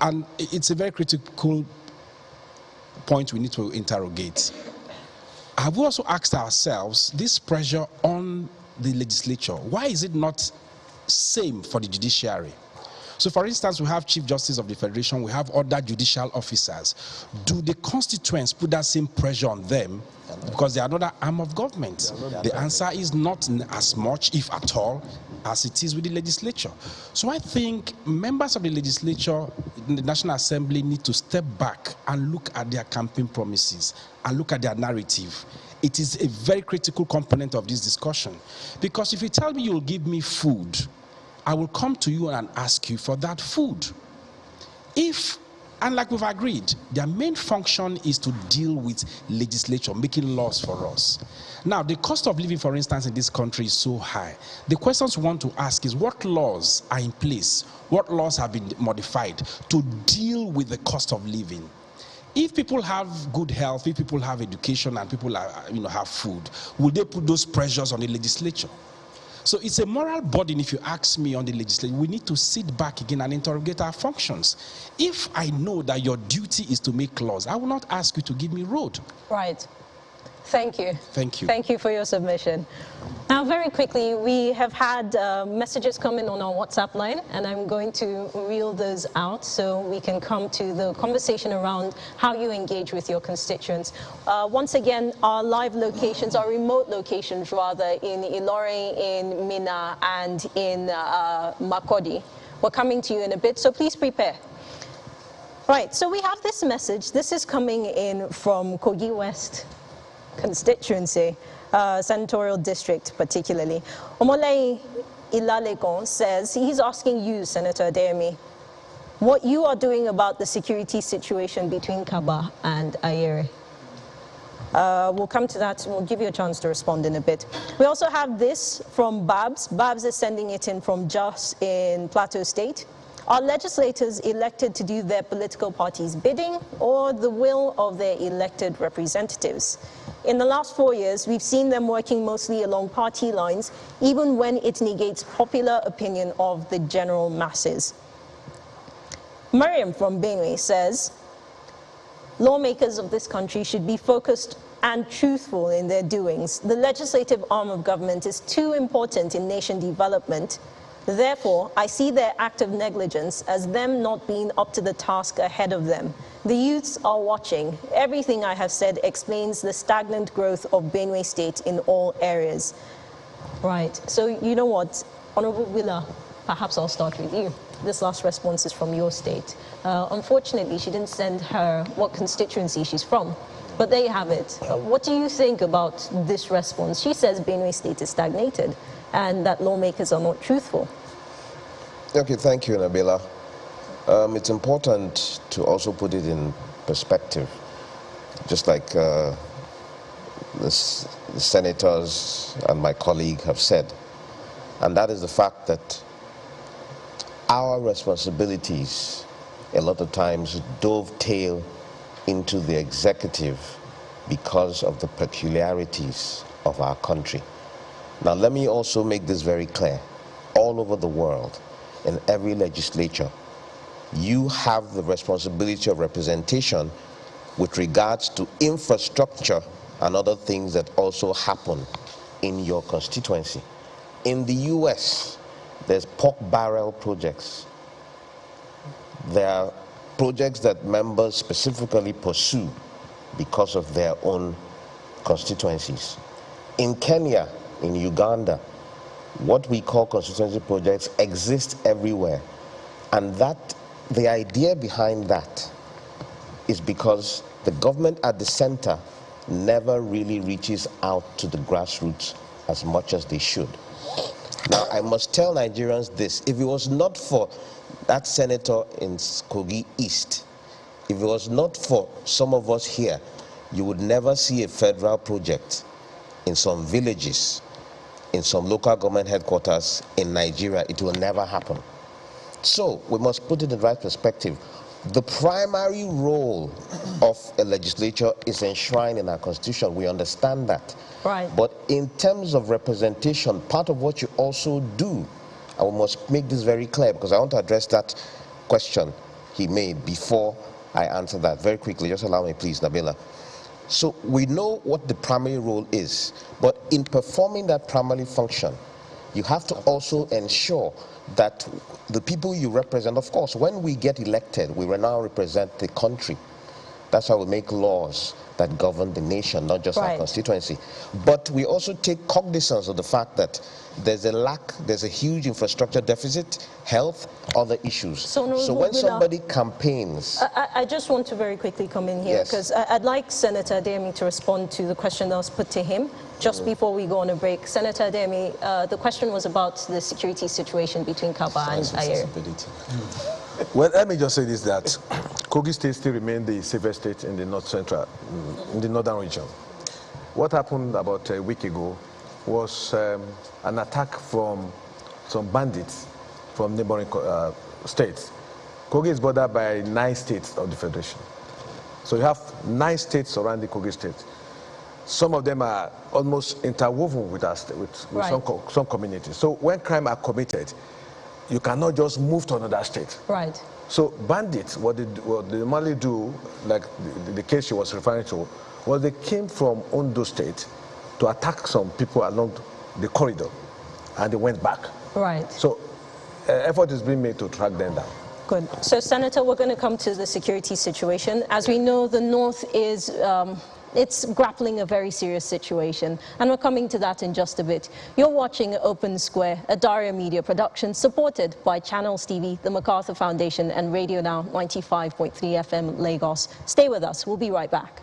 And it's a very critical point we need to interrogate. Have we also asked ourselves this pressure on the legislature? Why is it not same for the judiciary? So for instance, we have Chief Justice of the Federation, we have other judicial officers. Do the constituents put that same pressure on them because they are not an arm of government? The answer is not as much, if at all, as it is with the legislature. So I think members of the legislature in the National Assembly need to step back and look at their campaign promises and look at their narrative. It is a very critical component of this discussion. Because if you tell me you'll give me food, I will come to you and ask you for that food. If, and like we've agreed, their main function is to deal with legislature, making laws for us. Now, the cost of living, for instance, in this country is so high. The questions we want to ask is what laws are in place? What laws have been modified to deal with the cost of living? If people have good health, if people have education, and people are, have food, will they put those pressures on the legislature? So it's a moral burden, if you ask me, on the legislature. We need to sit back again and interrogate our functions. If I know that your duty is to make laws, I will not ask you to give me road. Right. Thank you. Thank you. Thank you for your submission. Now, very quickly, we have had messages come in on our WhatsApp line, and I'm going to reel those out so we can come to the conversation around how you engage with your constituents. Once again, our live locations, our remote locations rather, in Ilorin, in Minna, and in Makurdi. We're coming to you in a bit, so please prepare. Right, so we have this message. This is coming in from Kogi West constituency, senatorial district particularly. Omolei Ilalekon says he's asking you, Senator Adeyemi, what you are doing about the security situation between Kaba and Ayere. We'll come to that. We'll give you a chance to respond in a bit. We also have this from Babs. Babs is sending it in from Jos in Plateau State. Are legislators elected to do their political party's bidding or the will of their elected representatives? In the last 4 years, we've seen them working mostly along party lines, even when it negates popular opinion of the general masses. Mariam from Benue says, lawmakers of this country should be focused and truthful in their doings. The legislative arm of government is too important in nation development. Therefore, I see their act of negligence as them not being up to the task ahead of them. The youths are watching. Everything I have said explains the stagnant growth of Benue State in all areas. Right, so you know what, Honorable Willa, perhaps I'll start with you. This last response is from your state. Unfortunately, she didn't send her what constituency she's from, but there you have it. What do you think about this response? She says Benue State is stagnated and that lawmakers are not truthful. Okay, thank you, Nabila. It's important to also put it in perspective, just like the senators and my colleague have said, and that is the fact that our responsibilities a lot of times dovetail into the executive because of the peculiarities of our country. Now, let me also make this very clear. All over the world, in every legislature, you have the responsibility of representation with regards to infrastructure and other things that also happen in your constituency. In the US, there's pork barrel projects. There are projects that members specifically pursue because of their own constituencies. In Kenya, in Uganda, what we call constituency projects exist everywhere. And the idea behind that is because the government at the center never really reaches out to the grassroots as much as they should. Now, I must tell Nigerians this: if it was not for that senator in Kogi East, if it was not for some of us here, you would never see a federal project in some villages, in some local government headquarters in Nigeria. It will never happen. So we must put it in the right perspective. The primary role of a legislature is enshrined in our constitution. We understand that. Right. But in terms of representation, part of what you also do, I must make this very clear because I want to address that question he made before I answer that very quickly. Just allow me, please, Nabila. So we know what the primary role is, but in performing that primary function, you have to also ensure that the people you represent, of course, when we get elected, we will now represent the country. That's how we make laws that govern the nation, not just our constituency. But we also take cognizance of the fact that there's a huge infrastructure deficit, health, other issues. So when somebody campaigns... I just want to very quickly come in here, because I'd like Senator Adeyemi to respond to the question that was put to him just before we go on a break. Senator Adeyemi, the question was about the security situation between Kaba and Ayere. Well, let me just say this, that Kogi State still remains the safest state in the in the northern region. What happened about a week ago was an attack from some bandits from neighboring states. Kogi is bordered by 9 states of the Federation. So you have 9 states surrounding Kogi State. some of them are almost interwoven with us, with Right. some communities. So when crime are committed, you cannot just move to another state. Right. So bandits, what they normally do, like the case she was referring to, was they came from Ondo State to attack some people along the corridor, and they went back. Right. So effort is being made to track them down. Good. So, Senator, we're going to come to the security situation. As we know, the North is it's grappling a very serious situation, and we're coming to that in just a bit. You're watching Open Square, a Daria Media production supported by Channels TV, the MacArthur Foundation, and Radio Now 95.3 FM Lagos. Stay with us. We'll be right back.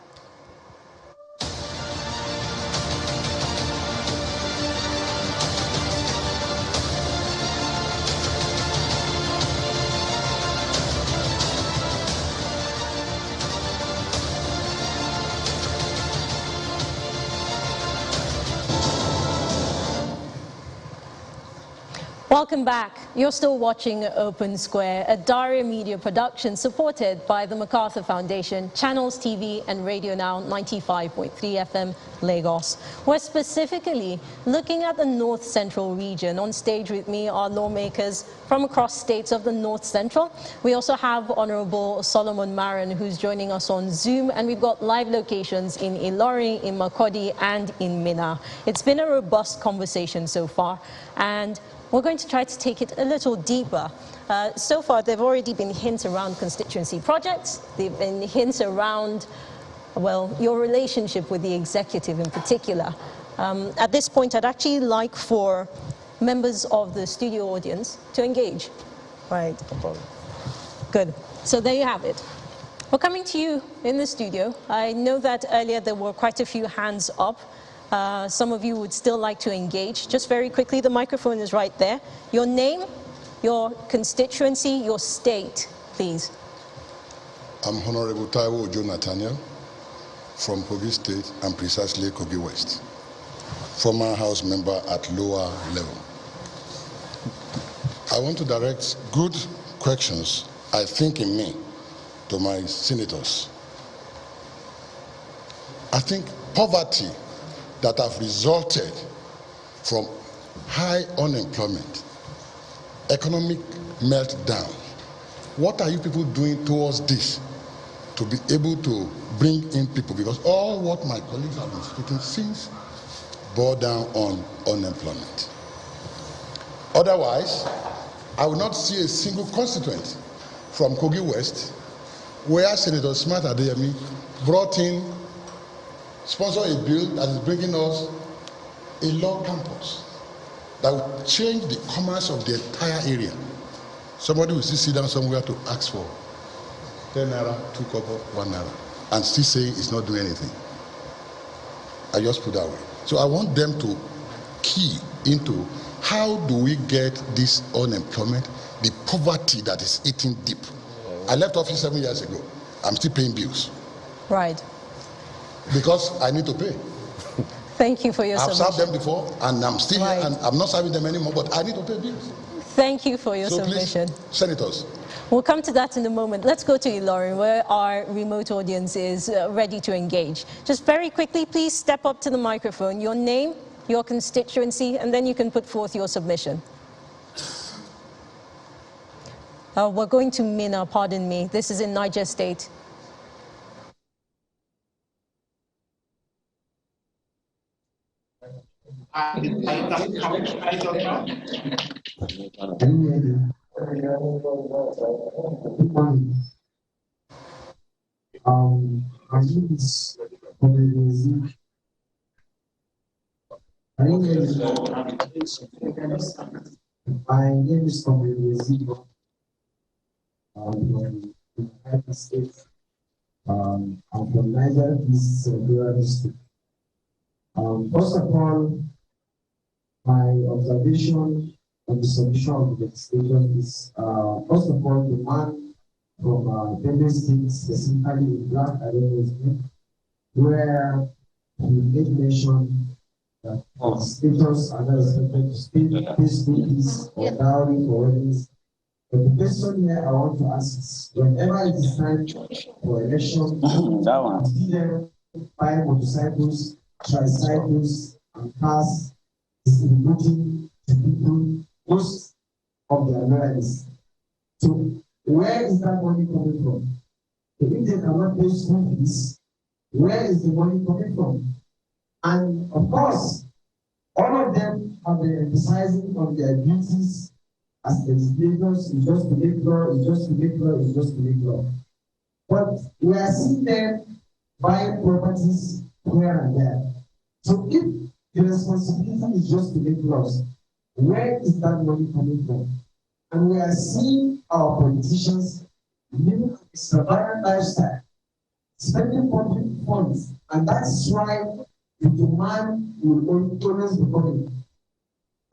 Welcome back. You're still watching Open Square, a Daria Media production supported by the MacArthur Foundation, Channels TV, and Radio Now 95.3 FM Lagos. We're specifically looking at the North Central region. On stage with me are lawmakers from across states of the North Central. We also have Honorable Solomon Maran, who's joining us on Zoom, and we've got live locations in Ilorin, in Makurdi, and in Minna. It's been a robust conversation so far, and we're going to try to take it a little deeper. So far, there have already been hints around constituency projects. There have been hints around, well, your relationship with the executive in particular. At this point, I'd actually like for members of the studio audience to engage. Right. Good. So there you have it. We're coming to you in the studio. I know that earlier there were quite a few hands up. Some of you would still like to engage. Just very quickly, the microphone is right there. Your name, your constituency, your state, please. I'm Honorable Taiwo Ojo Nathaniel from Kogi State and precisely Kogi West, former House member at lower level. I want to direct good questions, I think in me, to my senators. I think poverty that have resulted from high unemployment, economic meltdown. What are you people doing towards this to be able to bring in people? Because all what my colleagues have been speaking since bore down on unemployment. Otherwise, I will not see a single constituent from Kogi West where Senator Smart Adeyemi brought in, sponsor a bill that is bringing us a law campus that will change the commerce of the entire area. Somebody will still sit down somewhere to ask for 10 naira, 2 kobo, 1 naira, and still say it's not doing anything. I just put that way. So I want them to key into how do we get this unemployment, the poverty that is eating deep. I left office 7 years ago. I'm still paying bills. Right. Because I need to pay. Thank you for your submission. I've served them before, and I'm still here, and I'm not serving them anymore, but I need to pay bills. Thank you for your so submission. Please, senators. We'll come to that in a moment. Let's go to Ilorin, where our remote audience is ready to engage. Just very quickly, please step up to the microphone. Your name, your constituency, and then you can put forth your submission. We're going to Minna, pardon me. This is in Niger State. My name is from State. I'm from Niger East Central District. First of all, my observation on the submission of the legislation is, first of all, the man from Benue State, specifically in Black, I don't know his name, where he made mention that status are not expected to speak peace or dowry or weddings. But the question here I want to ask is, whenever it is time for election, we give them 5 motorcycles tricycles and cars distributing to people most of their lives. So where is that money coming from? If they cannot pay school fees, where is the money coming from? And of course, all of them have been emphasizing on their duties as legislators, is just to make law, is just to make law, is just to make law. But we are seeing them buying properties here and there. So if the responsibility is just to make laws, where is that money coming from? And we are seeing our politicians living a extravagant lifestyle, spending public funds, and that's why the demand will always be coming.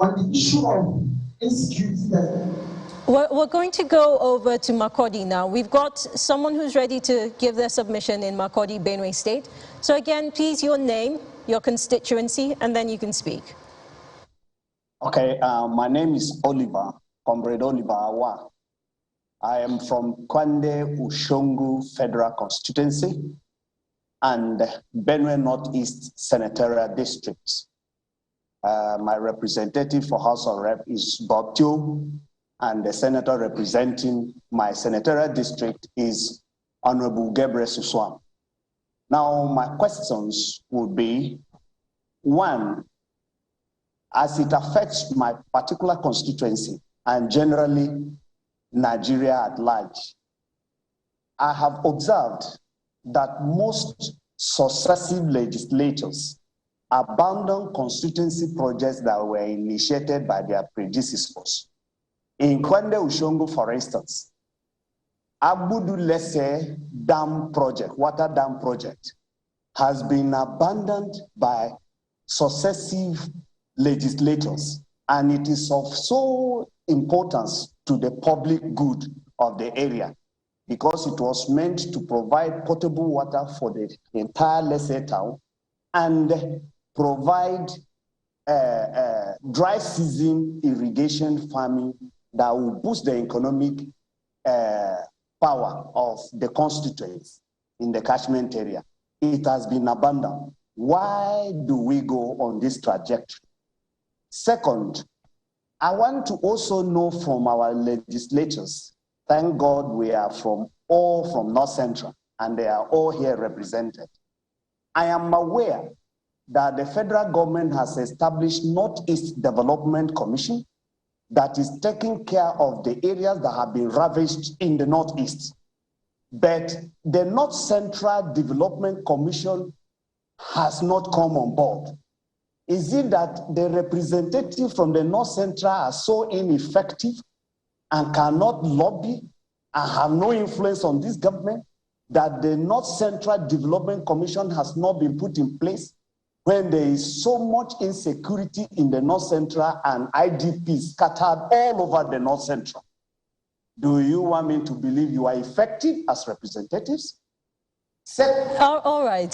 On the issue of insecurity that we're going to go over to Makurdi now. We've got someone who's ready to give their submission in Makurdi, Benue State. So again, please, your name, your constituency, and then you can speak. Okay, my name is Oliver, Comrade Oliver Awa. I am from Kwande Ushongu Federal Constituency and Benue Northeast Senatorial District. My representative for House of Rep is Bob Tio, and the senator representing my senatorial district is Honorable Gabriel Suswam. Now, my questions would be, one, as it affects my particular constituency and generally Nigeria at large, I have observed that most successive legislators abandon constituency projects that were initiated by their predecessors. In Kwande Ushongu, for instance, Abudu Lesse Dam project, water dam project, has been abandoned by successive legislators, and it is of so importance to the public good of the area because it was meant to provide potable water for the entire Lesse town and provide dry season irrigation farming that will boost the economic power of the constituents in the catchment area. It has been abandoned. Why do we go on this trajectory? Second, I want to also know from our legislators, thank God we are all from North Central, and they are all here represented. I am aware that the federal government has established Northeast Development Commission that is taking care of the areas that have been ravaged in the Northeast. But the North Central Development Commission has not come on board. Is it that the representatives from the North Central are so ineffective and cannot lobby and have no influence on this government that the North Central Development Commission has not been put in place when there is so much insecurity in the North Central and IDPs scattered all over the North Central? Do you want me to believe you are effective as representatives? All right.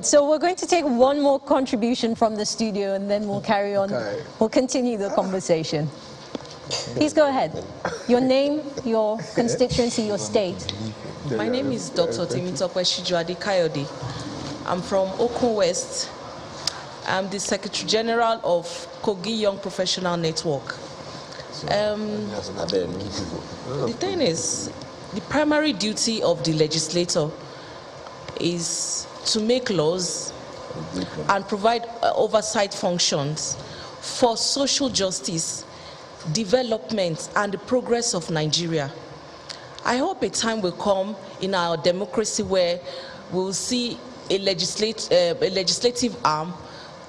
So we're going to take one more contribution from the studio and then we'll carry on. Okay. We'll continue the conversation. Please go ahead. Your name, your constituency, your state. My name is Dr. Temitope Shijuade Kayode. I'm from Okun West. I'm the Secretary General of Kogi Young Professional Network. The thing is, the primary duty of the legislator is to make laws and provide oversight functions for social justice, development, and the progress of Nigeria. I hope a time will come in our democracy where we'll see a legislative arm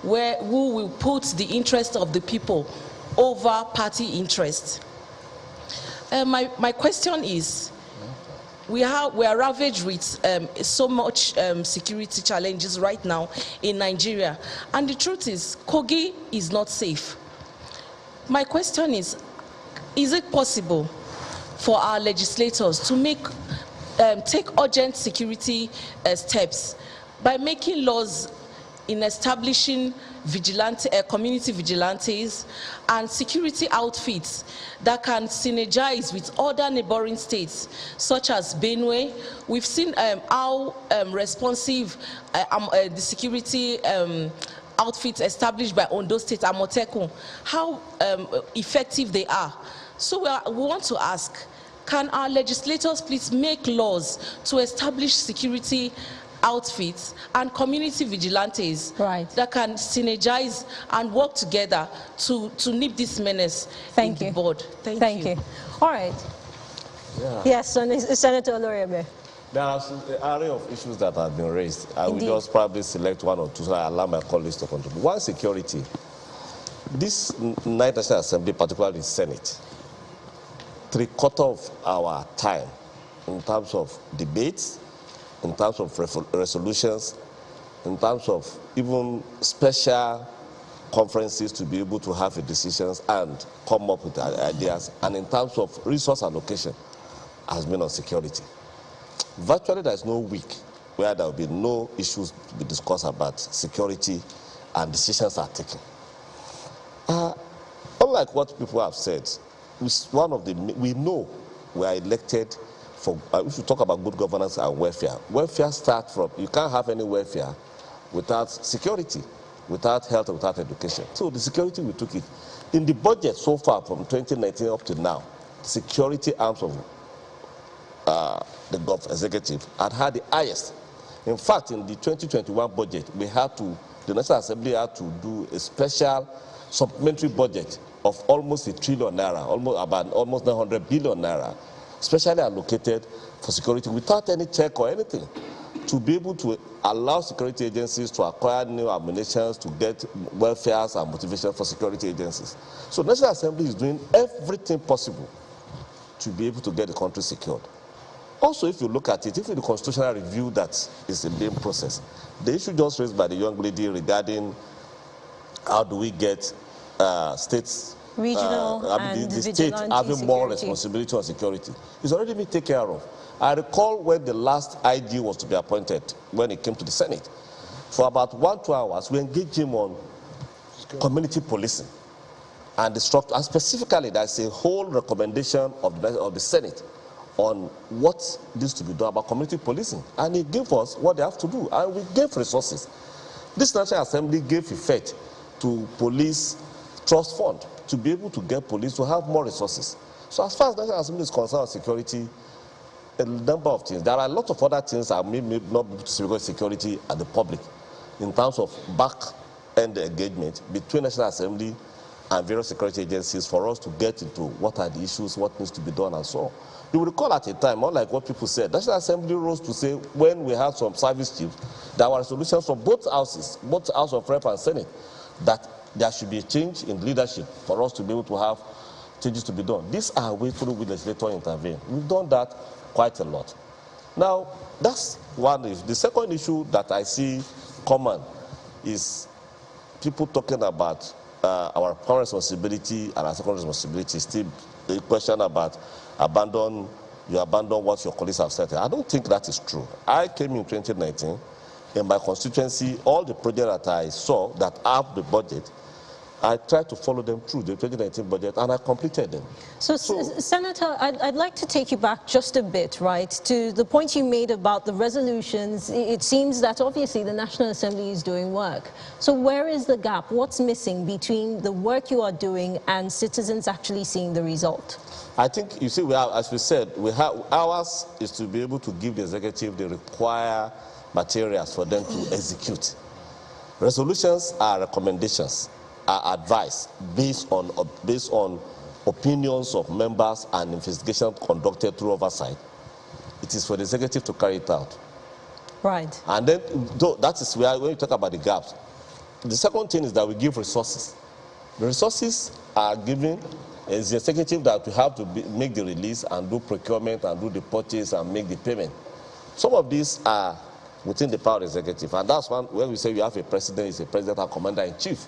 who will put the interest of the people over party interest. My question is, we are ravaged with so much security challenges right now in Nigeria, and the truth is, Kogi is not safe. My question is it possible for our legislators to take urgent security steps by making laws in establishing community vigilantes and security outfits that can synergize with other neighboring states, such as Benue? We've seen how responsive the security outfits established by Ondo State and Motekun, how effective they are. So we want to ask, can our legislators please make laws to establish security outfits and community vigilantes that can synergize and work together to nip this menace in the bud? Thank you. All right. Yeah. Yes, Senator Oloriegbe. There are an array of issues that have been raised. I will just probably select one or two so I allow my colleagues to contribute. One, security. This National Assembly, particularly the Senate, 3/4 of our time in terms of debates, in terms of resolutions, in terms of even special conferences to be able to have decisions and come up with ideas, and in terms of resource allocation, has been on security. Virtually there is no week where there will be no issues to be discussed about security and decisions are taken. Unlike what people have said, we know we are elected for, if you talk about good governance and welfare starts from, you can't have any welfare without security, without health, without education. So the security, we took it. In the budget so far from 2019 up to now, security arms of the executive had the highest. In fact, in the 2021 budget, the National Assembly had to do a special supplementary budget of almost R1 trillion, almost 900 billion naira, specially allocated for security without any check or anything, to be able to allow security agencies to acquire new ammunition, to get welfare and motivation for security agencies. So the National Assembly is doing everything possible to be able to get the country secured. Also, if you look at it, if the constitutional review that is being processed, the issue just raised by the young lady regarding how do we get states, regional and the state having more responsibility on security, it's already been taken care of. I recall when the last IG was to be appointed, when it came to the Senate, for about 1-2 hours, we engaged him on community policing and the structure, and specifically there's a whole recommendation of the Senate on what needs to be done about community policing, and he gave us what they have to do, and we gave resources. This National Assembly gave effect to police trust fund to be able to get police to have more resources. So as far as National Assembly is concerned on security, a number of things. There are a lot of other things that may not be to security at the public in terms of back-end engagement between National Assembly and various security agencies for us to get into what are the issues, what needs to be done, and so on. You will recall at a time, unlike what people said, National Assembly rose to say when we had some service chiefs, there were resolutions from both houses, both House of Rep and Senate, that there should be a change in leadership for us to be able to have changes to be done. These are ways through which legislators intervene. We've done that quite a lot. Now, that's one issue. The second issue that I see common is people talking about our primary responsibility and our secondary responsibility. Still, the question about abandon what your colleagues have said. I don't think that is true. I came in 2019. In my constituency, all the projects that I saw that have the budget, I tried to follow them through the 2019 budget, and I completed them. So Senator, I'd like to take you back just a bit, right, to the point you made about the resolutions. It seems that obviously the National Assembly is doing work. So where is the gap? What's missing between the work you are doing and citizens actually seeing the result? I think, you see, as we said, ours is to be able to give the executive the required materials for them to execute. Resolutions are recommendations, are advice based on opinions of members and investigation conducted through oversight. It is for the executive to carry it out. Right. And then that is where, when you talk about the gaps, the second thing is that we give resources. The resources are given. It's the executive that we have to make the release and do procurement and do the purchase and make the payment. Some of these are within the power of the executive, and that's one where we say you have a president, is a president and commander-in-chief.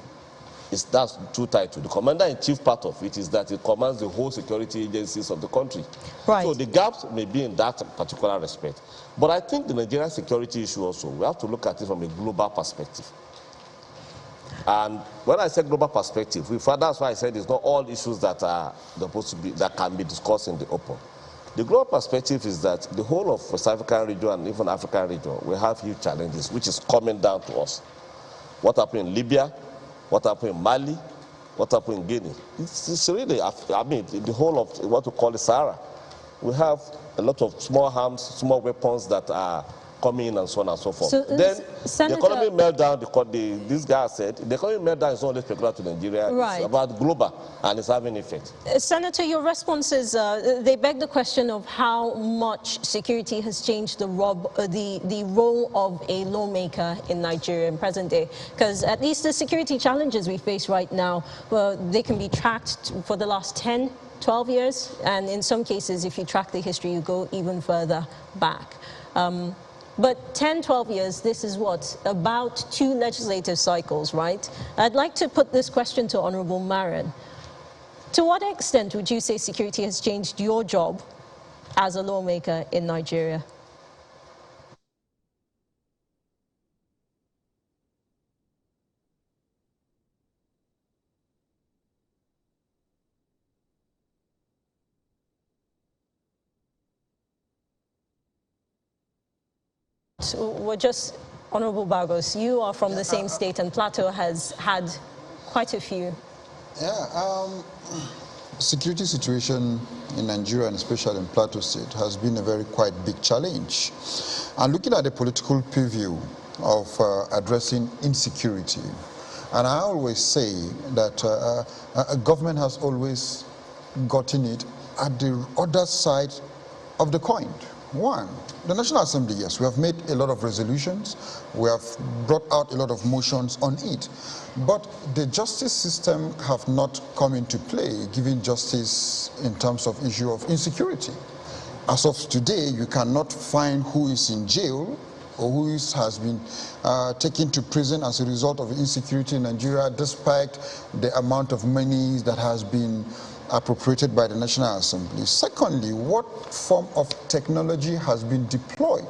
That's two titles. The commander-in-chief part of it is that it commands the whole security agencies of the country. Right. So the gaps may be in that particular respect. But I think the Nigerian security issue also, we have to look at it from a global perspective. And when I say global perspective, that's why I said it's not all issues that are supposed to be, that can be discussed in the open. The global perspective is that the whole of West African region and even African region, we have huge challenges, which is coming down to us. What happened in Libya? What happened in Mali? What happened in Guinea? It's really, I mean, the whole of what we call the Sahara. We have a lot of small arms, small weapons that are coming in and so on and so forth. So, then Senator, the economic meltdown, this guy said, the economic meltdown is not only peculiar to Nigeria, right. It's about global and it's having effect. Senator, your responses, they beg the question of how much security has changed the role of a lawmaker in Nigeria in present day. Because at least the security challenges we face right now, they can be tracked for the last 10, 12 years. And in some cases, if you track the history, you go even further back. But 10, 12 years, this is what? About 2 legislative cycles, right? I'd like to put this question to Honorable Marin. To what extent would you say security has changed your job as a lawmaker in Nigeria? So we're just, Honorable Bagos, you are from the same state, and Plateau has had quite a few. Yeah, security situation in Nigeria, and especially in Plateau State, has been a very quite big challenge. And looking at the political preview of addressing insecurity, and I always say that a government has always gotten it at the other side of the coin. One, the National Assembly, yes, we have made a lot of resolutions, we have brought out a lot of motions on it, but the justice system have not come into play, giving justice in terms of issue of insecurity. As of today, you cannot find who is in jail or who has been taken to prison as a result of insecurity in Nigeria, despite the amount of money that has been appropriated by the National Assembly. Secondly, what form of technology has been deployed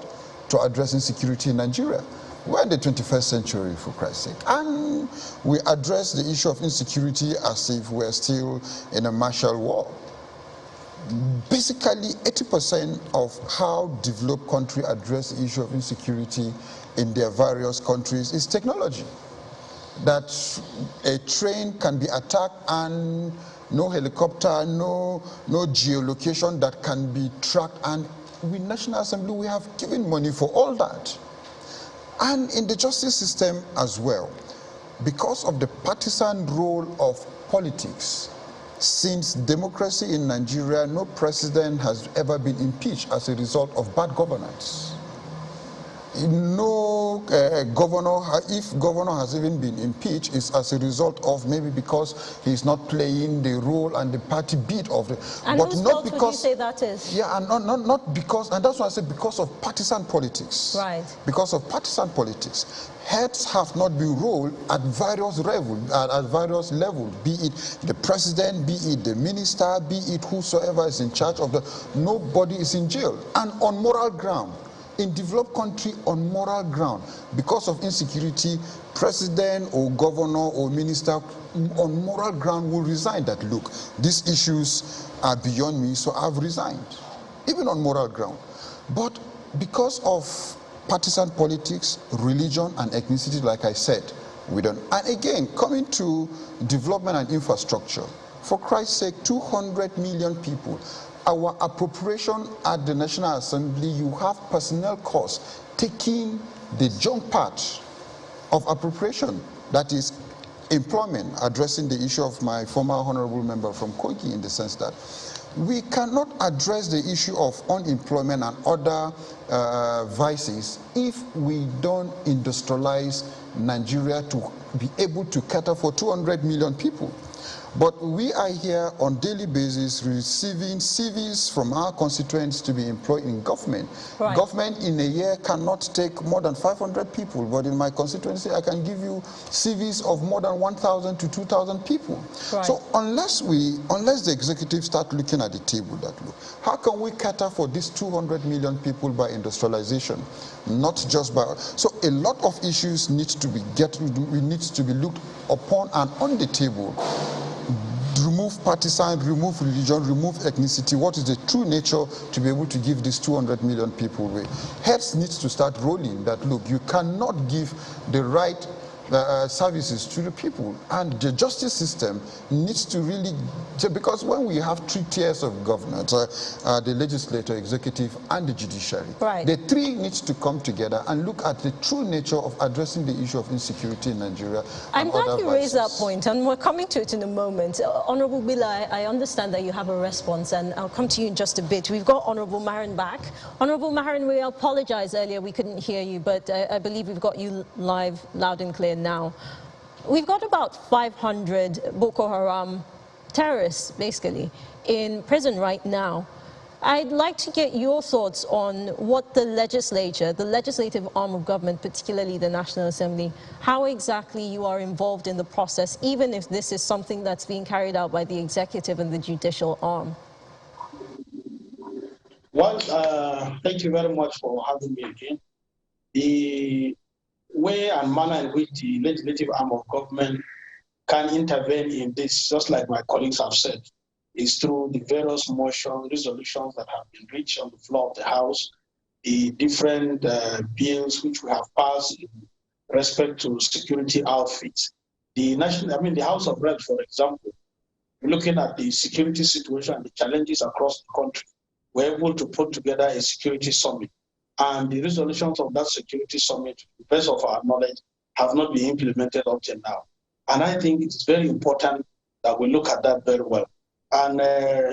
to address insecurity in Nigeria? We're in the 21st century, for Christ's sake, and we address the issue of insecurity as if we're still in a martial war. Basically, 80% of how developed countries address the issue of insecurity in their various countries is technology. That a train can be attacked and no helicopter, no geolocation that can be tracked, and with National Assembly we have given money for all that. And in the justice system as well, because of the partisan role of politics, since democracy in Nigeria, no president has ever been impeached as a result of bad governance. No governor, if governor has even been impeached, is as a result of maybe because he's not playing the role and the party beat of the. And but whose not fault because, would you say that is? Yeah, and not because, and that's why I say because of partisan politics. Right. Because of partisan politics, heads have not been rolled at various levels, be it the president, be it the minister, be it whosoever is in charge of the. Nobody is in jail, and on moral ground. In developed country, on moral ground, because of insecurity, president or governor or minister on moral ground will resign that, look, these issues are beyond me, so I've resigned, even on moral ground. But because of partisan politics, religion, and ethnicity, like I said, we don't. And again, coming to development and infrastructure, for Christ's sake, 200 million people. Our appropriation at the National Assembly, you have personnel costs taking the junk part of appropriation, that is employment, addressing the issue of my former honorable member from Kogi, in the sense that we cannot address the issue of unemployment and other vices if we don't industrialize Nigeria to be able to cater for 200 million people. But we are here on a daily basis receiving CVs from our constituents to be employed in government. Right. Government in a year cannot take more than 500 people, but in my constituency I can give you CVs of more than 1,000 to 2,000 people. Right. So unless the executive start looking at the table that look, how can we cater for these 200 million people by industrialization? Not just by, so a lot of issues need to be looked upon and on the table. Remove partisan, remove religion, remove ethnicity. What is the true nature to be able to give these 200 million people away? Heads needs to start rolling that, look, you cannot give the right services to the people. And the justice system needs to really, because when we have 3 tiers of governance, the legislature, executive, and the judiciary, right, the 3 needs to come together and look at the true nature of addressing the issue of insecurity in Nigeria. I'm glad you raised that point, and we're coming to it in a moment. Honorable Bila, I understand that you have a response, and I'll come to you in just a bit. We've got Honorable Marin back. Honorable Marin, we apologize earlier, we couldn't hear you, but I believe we've got you live, loud and clear now. We've got about 500 Boko Haram terrorists, basically, in prison right now. I'd like to get your thoughts on what the legislature, the legislative arm of government, particularly the National Assembly, how exactly you are involved in the process, even if this is something that's being carried out by the executive and the judicial arm. Well, thank you very much for having me again. The way and manner in which the legislative arm of government can intervene in this, just like my colleagues have said, is through the various motion resolutions that have been reached on the floor of the House, the different bills which we have passed in respect to security outfits. The House of Reps, for example, looking at the security situation and the challenges across the country, we're able to put together a security summit. And the resolutions of that security summit, to the best of our knowledge, have not been implemented up till now. And I think it's very important that we look at that very well. And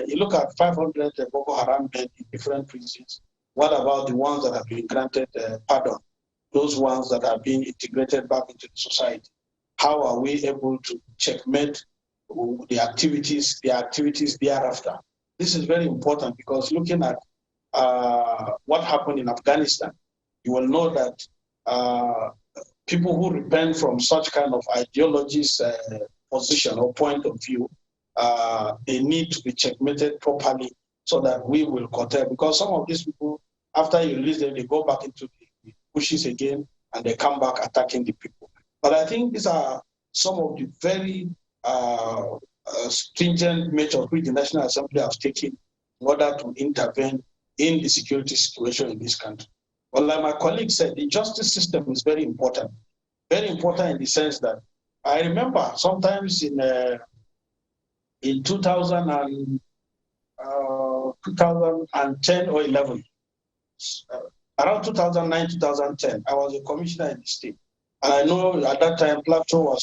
you look at 500 Boko Haram men in different prisons. What about the ones that have been granted pardon? Those ones that have been integrated back into the society? How are we able to checkmate the activities thereafter? This is very important because looking at what happened in Afghanistan, you will know that people who repent from such kind of ideologies, position or point of view, they need to be checkmated properly so that we will curtail. Because some of these people, after you release them, they go back into the bushes again and they come back attacking the people. But I think these are some of the very stringent measures which the National Assembly has taken in order to intervene in the security situation in this country. Well, like my colleague said, the justice system is very important. Very important in the sense that I remember sometimes in 2010 or 11, around 2009, 2010, I was a commissioner in the state. And I know at that time, Plateau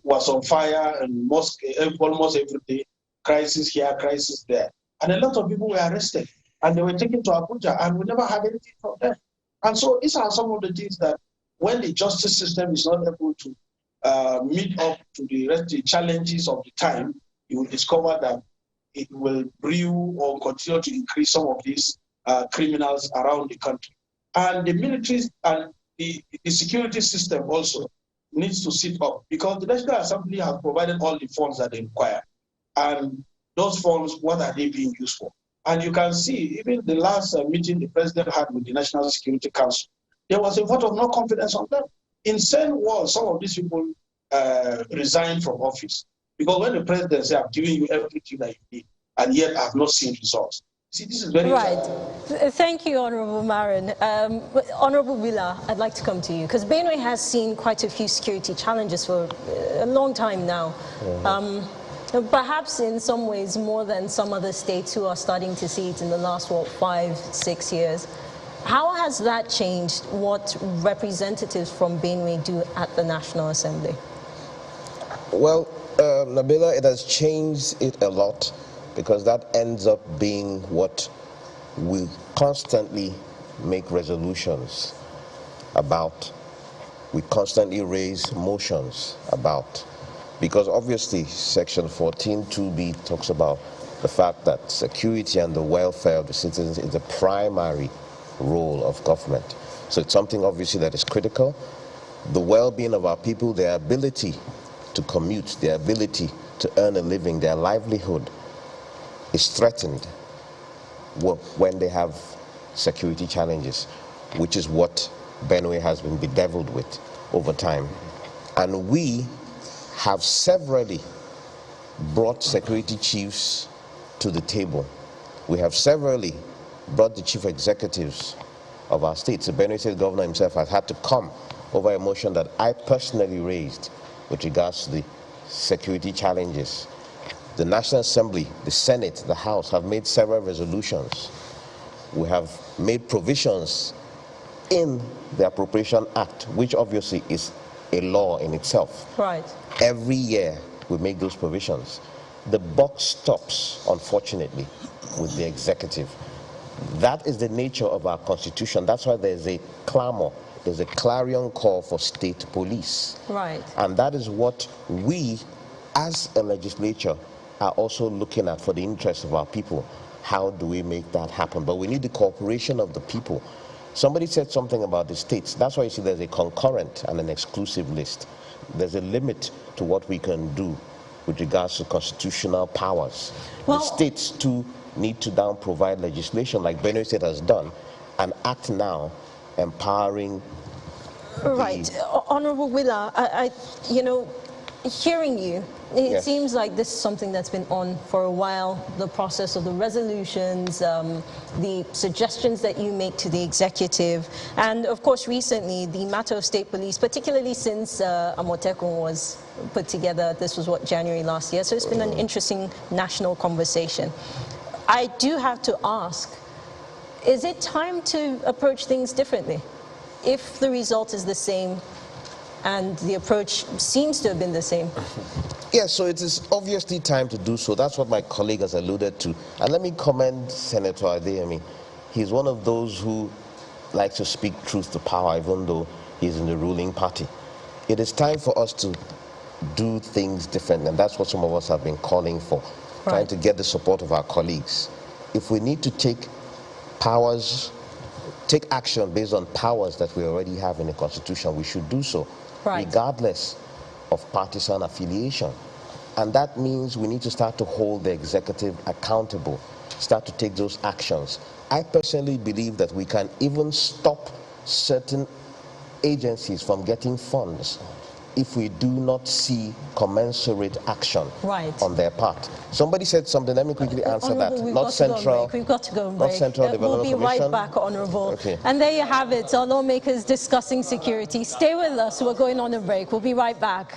was on fire and almost every day, crisis here, crisis there. And a lot of people were arrested and they were taken to Abuja and we never had anything from them. And so these are some of the things that when the justice system is not able to meet up to the challenges of the time, you will discover that it will brew or continue to increase some of these criminals around the country. And the militaries and the security system also needs to sit up because the National Assembly has provided all the funds that they require. And those funds, what are they being used for? And you can see, even the last meeting the president had with the National Security Council, there was a vote of no confidence on them. In saying words, some of these people resigned from office. Because when the president said, I've given you everything that you need, and yet I've not seen results. See, this is very right. Thank you, Honorable Marin. Honorable Willa, I'd like to come to you, because Benue has seen quite a few security challenges for a long time now. Perhaps in some ways more than some other states who are starting to see it in the last, 5-6 years. How has that changed what representatives from Benue do at the National Assembly? Well, Nabila, it has changed it a lot because that ends up being what we constantly make resolutions about. We constantly raise motions about. Because obviously Section 14(2)(b) talks about the fact that security and the welfare of the citizens is the primary role of government. So it's something obviously that is critical. The well-being of our people, their ability to commute, their ability to earn a living, their livelihood is threatened when they have security challenges, which is what Benue has been bedeviled with over time. And we have severally brought security chiefs to the table. We have severally brought the chief executives of our states. The Benue State governor himself has had to come over a motion that I personally raised with regards to the security challenges. The National Assembly, the Senate, the House have made several resolutions. We have made provisions in the Appropriation Act, which obviously is a law in itself. Right. Every year we make those provisions. The buck stops, unfortunately, with the executive. That is the nature of our Constitution. That's why there's a clamor, there's a clarion call for state police. Right. And that is what we, as a legislature, are also looking at for the interest of our people. How do we make that happen? But we need the cooperation of the people. Somebody said something about the states. That's why you see there's a concurrent and an exclusive list. There's a limit to what we can do with regards to constitutional powers. Well, the states too need to now provide legislation like Benue State has done, an act now empowering. Right. Honorable Willa, you know, hearing you, it seems like this is something that's been on for a while, the process of the resolutions, the suggestions that you make to the executive, and of course recently the matter of state police, particularly since Amotekun was put together. This was what, January last year, so it's been an interesting national conversation. I do have to ask, is it time to approach things differently? If the result is the same and the approach seems to have been the same. Yes, so it is obviously time to do so. That's what my colleague has alluded to. And let me commend Senator Adeyemi. He's one of those who likes to speak truth to power, even though he's in the ruling party. It is time for us to do things different, and that's what some of us have been calling for, trying to get the support of our colleagues. If we need to take action based on powers that we already have in the Constitution, we should do so, regardless of partisan affiliation. And that means we need to start to hold the executive accountable, start to take those actions. I personally believe that we can even stop certain agencies from getting funds if we do not see commensurate action on their part. Somebody said something, let me quickly answer that. Not central. We've got to go on break. Not Central Development We'll be Commission. right back, Honorable. Okay. And there you have it, our lawmakers discussing security. Stay with us, we're going on a break. We'll be right back.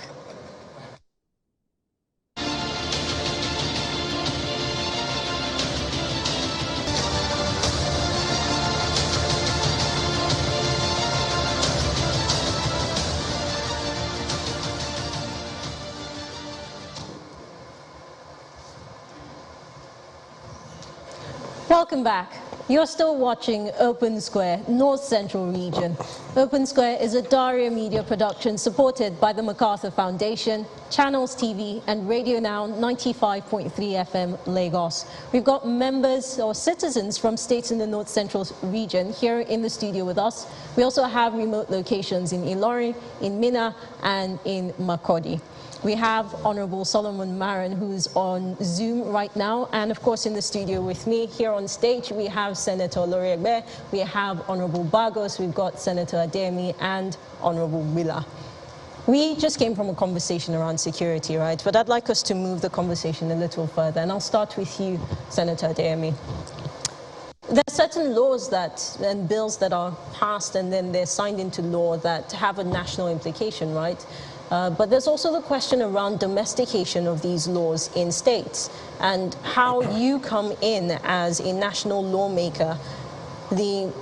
Welcome back. You're still watching Open Square, North Central Region. Open Square is a Daria Media production supported by the MacArthur Foundation, Channels TV, and Radio Now 95.3 FM Lagos. We've got members or citizens from states in the North Central Region here in the studio with us. We also have remote locations in Ilorin, in Minna, and in Makurdi. We have Honorable Solomon Marin, who's on Zoom right now, and of course in the studio with me here on stage we have Senator Loriegbe, we have Honorable Bagos, we've got Senator Adeyemi, and Honorable Willa. We just came from a conversation around security, right? But I'd like us to move the conversation a little further, and I'll start with you, Senator Adeyemi. There are certain laws and bills that are passed and then they're signed into law that have a national implication, right? But there's also the question around domestication of these laws in states and how you come in as a national lawmaker, the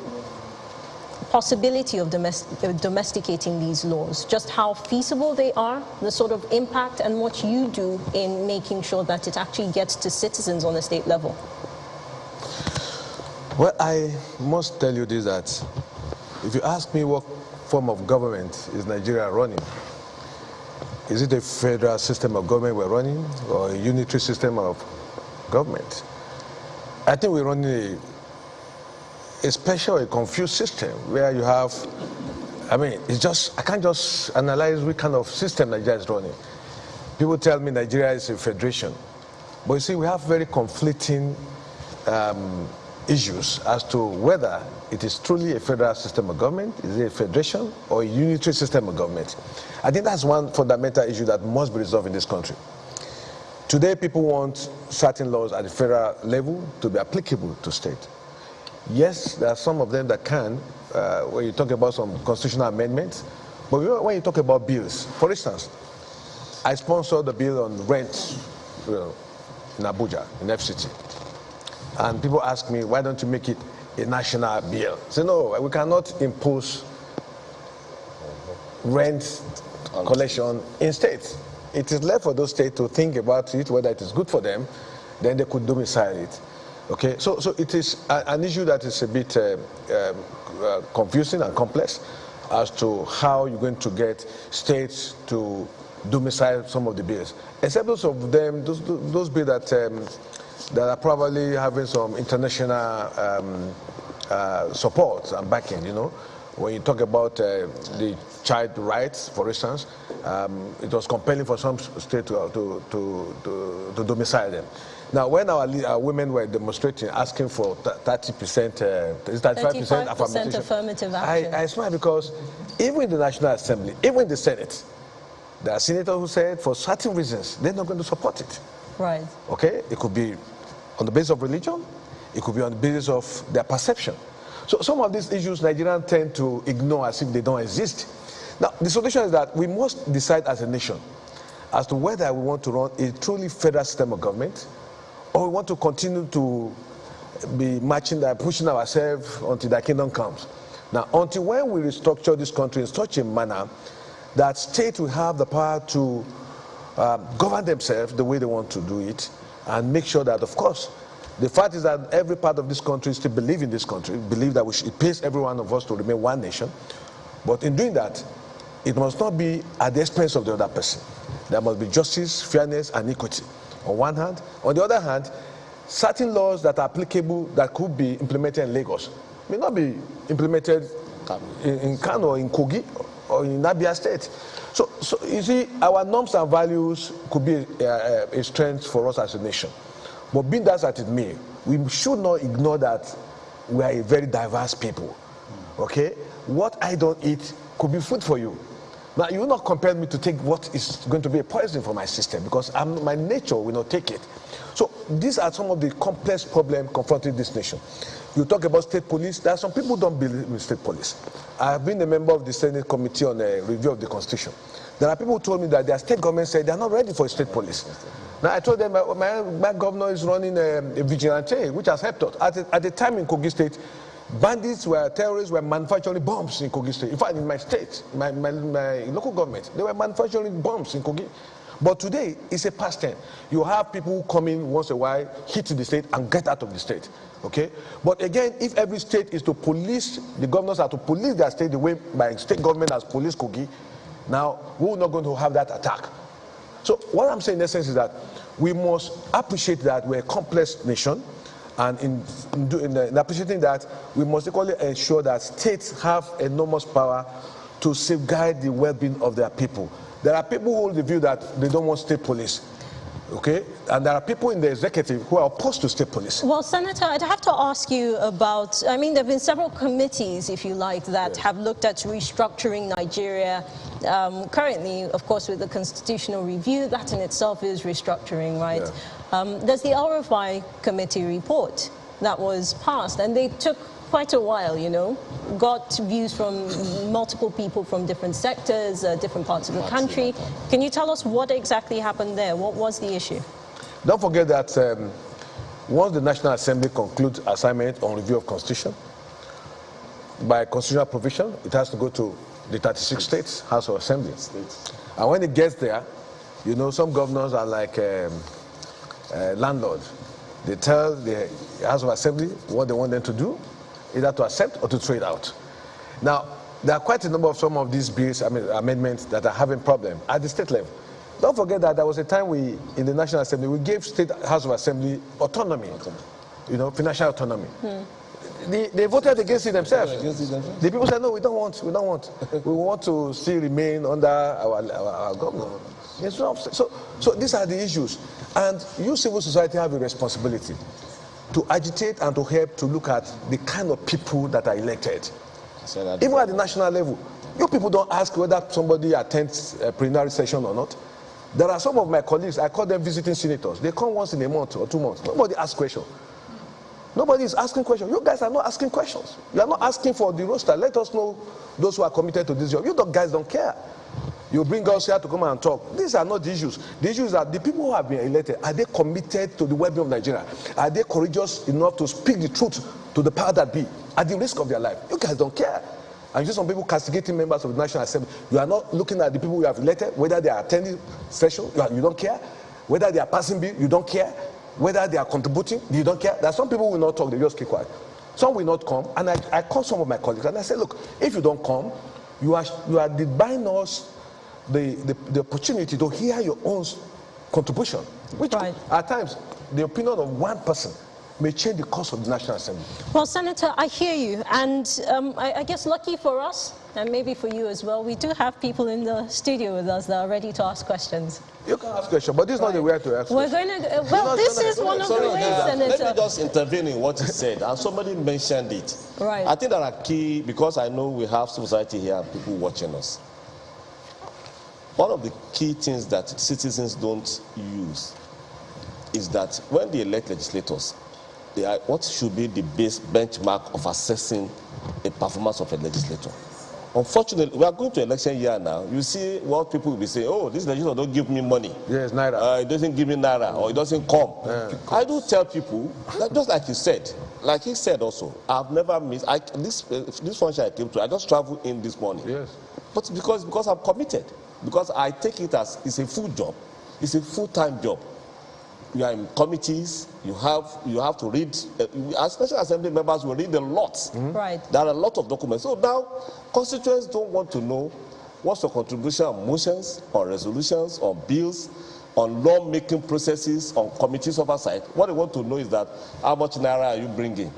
possibility of domesticating these laws, just how feasible they are, the sort of impact, and what you do in making sure that it actually gets to citizens on a state level. Well, I must tell you this, that if you ask me what form of government is Nigeria running, is it a federal system of government we're running or a unitary system of government? I think we're running a special, a confused system where you have, I mean, it's just, I can't just analyze what kind of system Nigeria is running. People tell me Nigeria is a federation. But you see, we have very conflicting issues as to whether it is truly a federal system of government, is it a federation or a unitary system of government? I think that's one fundamental issue that must be resolved in this country. Today, people want certain laws at the federal level to be applicable to state. Yes, there are some of them that can when you talk about some constitutional amendments, but when you talk about bills, for instance, I sponsored the bill on rent in Abuja, in FCT. And people ask me, why don't you make it a national bill? I say, no, we cannot impose rent collection in states. It is left for those states to think about it, whether it is good for them, then they could domicile it. Okay, so it is an issue that is a bit confusing and complex as to how you're going to get states to domicile some of the bills. Except those of them, those bills that are probably having some international support and backing, you know. When you talk about the child rights, for instance, it was compelling for some states to domicile them. Now, when our women were demonstrating, asking for 30%, is that 35% affirmative action? I smile because even in the National Assembly, even in the Senate, there are senators who said for certain reasons, they're not going to support it. Right. Okay? It could be on the basis of religion, it could be on the basis of their perception. So some of these issues Nigerians tend to ignore as if they don't exist. Now, the solution is that we must decide as a nation as to whether we want to run a truly federal system of government or we want to continue to be marching and pushing ourselves until the kingdom comes. Now, until when we restructure this country in such a manner that states will have the power to govern themselves the way they want to do it and make sure that, of course, the fact is that every part of this country still believe in this country, believe that it pays every one of us to remain one nation. But in doing that, it must not be at the expense of the other person. There must be justice, fairness, and equity on one hand. On the other hand, certain laws that are applicable that could be implemented in Lagos may not be implemented in Kano, in Kogi, or in Abia State. So you see, our norms and values could be a strength for us as a nation. But being that as it may, we should not ignore that we are a very diverse people. Okay? What I don't eat could be food for you. Now, you will not compel me to take what is going to be a poison for my system because my nature will not take it. So these are some of the complex problems confronting this nation. You talk about state police. There are some people who don't believe in state police. I have been a member of the Senate Committee on the Review of the Constitution. There are people who told me that their state government said they are not ready for a state police. Now, I told them my governor is running a vigilante, which has helped us. At the time in Kogi State, terrorists were manufacturing bombs in Kogi State. In fact, in my state, my local government, they were manufacturing bombs in Kogi. But today, it's a past tense. You have people who come in once a while, hit the state, and get out of the state. Okay? But again, if every state is to police, the governors are to police their state the way my state government has policed Kogi, now we're not going to have that attack. So what I'm saying in essence is that we must appreciate that we're a complex nation, and in appreciating that, we must equally ensure that states have enormous power to safeguard the well-being of their people. There are people who hold the view that they don't want state police, okay? And there are people in the executive who are opposed to state police. Well, Senator, I'd have to ask you about, I mean, there have been several committees, if you like, that have looked at restructuring Nigeria. Currently, of course, with the constitutional review, that in itself is restructuring, right? Yeah. There's the RFI committee report that was passed, and they took quite a while, you know, got views from multiple people from different sectors, different parts of the country. Can you tell us what exactly happened there? What was the issue? Don't forget that once the National Assembly concludes assignment on review of Constitution, by constitutional provision, it has to go to the 36 states, House of Assembly. And when it gets there, you know, some governors are like landlords. They tell the House of Assembly what they want them to do, either to accept or to trade out. Now, there are quite a number of some of these bills, amendments that are having problems at the state level. Don't forget that there was a time in the National Assembly, we gave State House of Assembly autonomy, you know, financial autonomy. They voted against it themselves. The people said, no, we don't want. We want to still remain under our government. So these are the issues. And you, civil society, have a responsibility to agitate and to help to look at the kind of people that are elected. Even at the national level, you people don't ask whether somebody attends a plenary session or not. There are some of my colleagues, I call them visiting senators. They come once in a month or 2 months. Nobody asks questions. Nobody is asking questions. You guys are not asking questions. You are not asking for the roster. Let us know those who are committed to this job. You guys don't care. You bring us here to come and talk. These are not the issues. The issues are the people who have been elected. Are they committed to the well-being of Nigeria? Are they courageous enough to speak the truth to the power that be at the risk of their life? You guys don't care. And you see some people castigating members of the National Assembly. You are not looking at the people you have elected, whether they are attending session, you don't care. Whether they are passing bill, you don't care. Whether they are contributing, you don't care. There are some people who will not talk, they just keep quiet. Some will not come. And I call some of my colleagues and I say, look, if you don't come, you are denying us the opportunity to hear your own contribution, which at times the opinion of one person may change the course of the National Assembly. Well, Senator, I hear you, and I guess lucky for us, and maybe for you as well, we do have people in the studio with us that are ready to ask questions. You can ask questions, but this is not the way to ask We're going to, well, this is one of the ways, Senator. Let me just intervene in what he said, and somebody mentioned it. Right. I think there are key, because I know we have society here and people watching us. One of the key things that citizens don't use is that when they elect legislators, what should be the base benchmark of assessing the performance of a legislator? Unfortunately, we are going to election year now. You see what people will be saying, oh, this legislator don't give me money. Yes, naira. It doesn't give me naira, or it doesn't come. Yeah. I do tell people, that just like he said also, I've never missed, this function I came to, I just traveled in this morning. Yes. But because I'm committed, because I take it as it's a full job, it's a full-time job. You are in committees, you have to read, as National Assembly members will read a lot. Right. There are a lot of documents. So now, constituents don't want to know what's your contribution on motions, on resolutions, on bills, on law-making processes, on committees oversight. What they want to know is that how much naira are you bringing?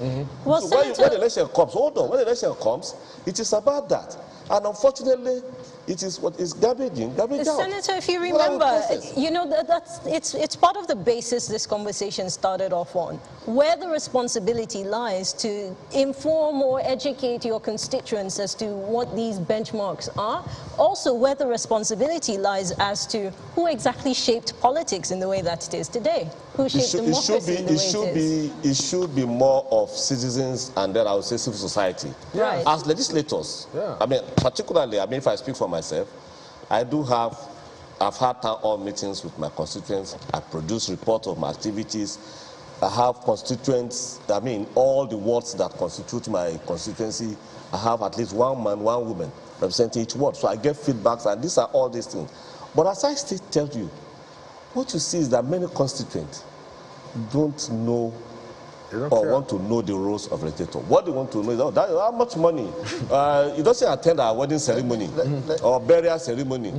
Well, so when the election comes, hold on, when the election comes, it is about that. And unfortunately, it is what is garbage in, garbage out. Senator, if you remember, you know, it's part of the basis this conversation started off on, where the responsibility lies to inform or educate your constituents as to what these benchmarks are. Also, where the responsibility lies as to who exactly shaped politics in the way that it is today. Who shaped democracy in the way it is. It should be more of citizens and then I would say civil society. Right. As legislators, I mean, particularly, if I speak for myself, I've had town hall meetings with my constituents. I produce reports of my activities. I have constituents, all the wards that constitute my constituency, I have at least one man, one woman representing each ward. So I get feedbacks, and these are all these things. But as I still tell you, what you see is that many constituents don't know or want to know the roles of legislator. What they want to know is how much money. You don't say attend a wedding ceremony or burial ceremony.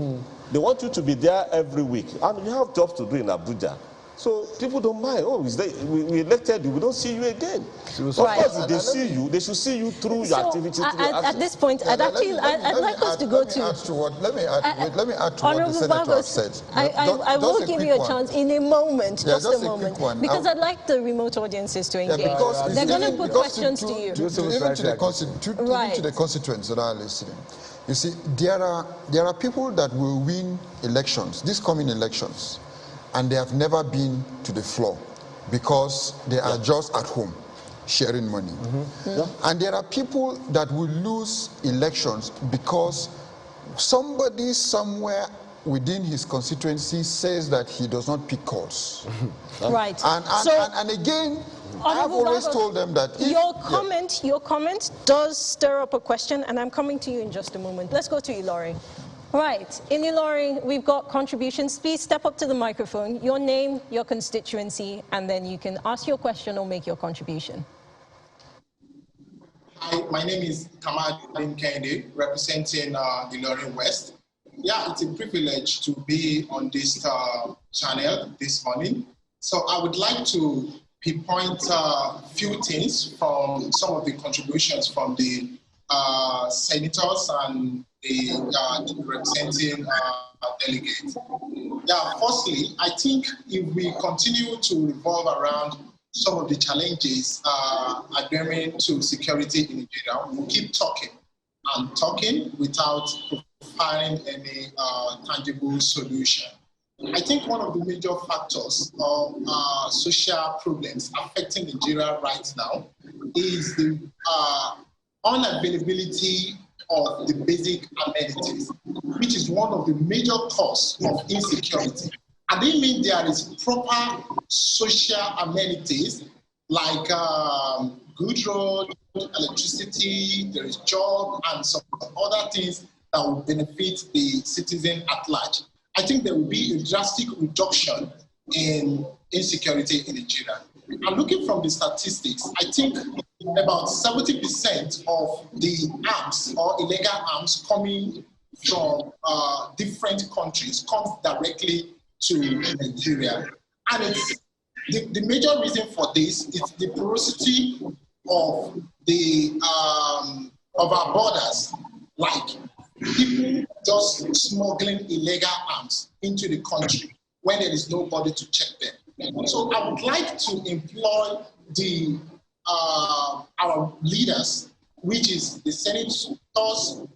They want you to be there every week, and you have jobs to do in Abuja. So people don't mind. Oh, we elected you. We don't see you again. Of course, if they see you, they should see you through your activities. At this point, I'd like us to go to. Let me add to what the Senator has said. I will give you a chance in a moment, just a moment, because I'd like the remote audiences to engage. They're going to put questions to you. Even to the constituents that are listening. You see, there are people that will win elections, these coming elections, and they have never been to the floor because they are just at home sharing money. And there are people that will lose elections because somebody somewhere within his constituency says that he does not pick calls. Right. And again, I've always told them that if your comment does stir up a question, and I'm coming to you in just a moment. Let's go to Ilorin. Right, in Ilorin, we've got contributions. Please step up to the microphone, your name, your constituency, and then you can ask your question or make your contribution. Hi, my name is Kamal Kennedy, representing Ilorin West. Yeah, it's a privilege to be on this channel this morning. So I would like to pinpoint a few things from some of the contributions from the senators and the representing delegates. Yeah, firstly, I think if we continue to revolve around some of the challenges adhering to security in Nigeria, we'll keep talking and talking without finding any tangible solution. I think one of the major factors of social problems affecting Nigeria right now is the unavailability of the basic amenities, which is one of the major causes of insecurity. I didn't mean there is proper social amenities like good road, electricity, there is job, and some other things that will benefit the citizen at large. I think there will be a drastic reduction in insecurity in Nigeria. And looking from the statistics, I think about 70% of the arms or illegal arms coming from different countries comes directly to Nigeria. And it's the major reason for this is the porosity of the of our borders, like people just smuggling illegal arms into the country when there is nobody to check them. So I would like to employ the our leaders, which is the senators,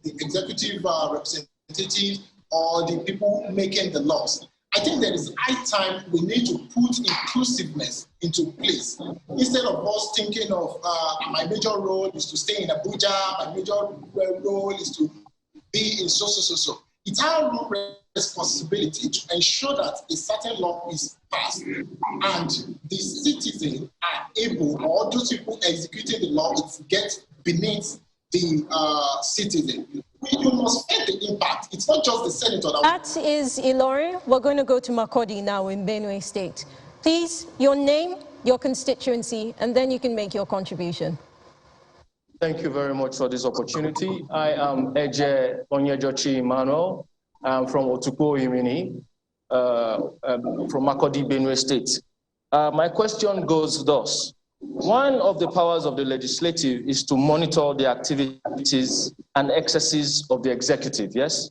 the executive representatives, or the people making the laws. I think there is high time we need to put inclusiveness into place. Instead of us thinking of my major role is to stay in Abuja, my major role is to be in so. It's our responsibility to ensure that a certain law is passed and the citizens are able, or those people executing the law, it gets beneath the citizen. You must feel the impact. It's not just the senator. That is Ilori. We're going to go to Makurdi now in Benue State. Please, your name, your constituency, and then you can make your contribution. Thank you very much for this opportunity. I am Eje Onyejochi Emmanuel. I'm from Otukpo Imini, from Makurdi, Benue State. My question goes thus. One of the powers of the legislative is to monitor the activities and excesses of the executive, yes?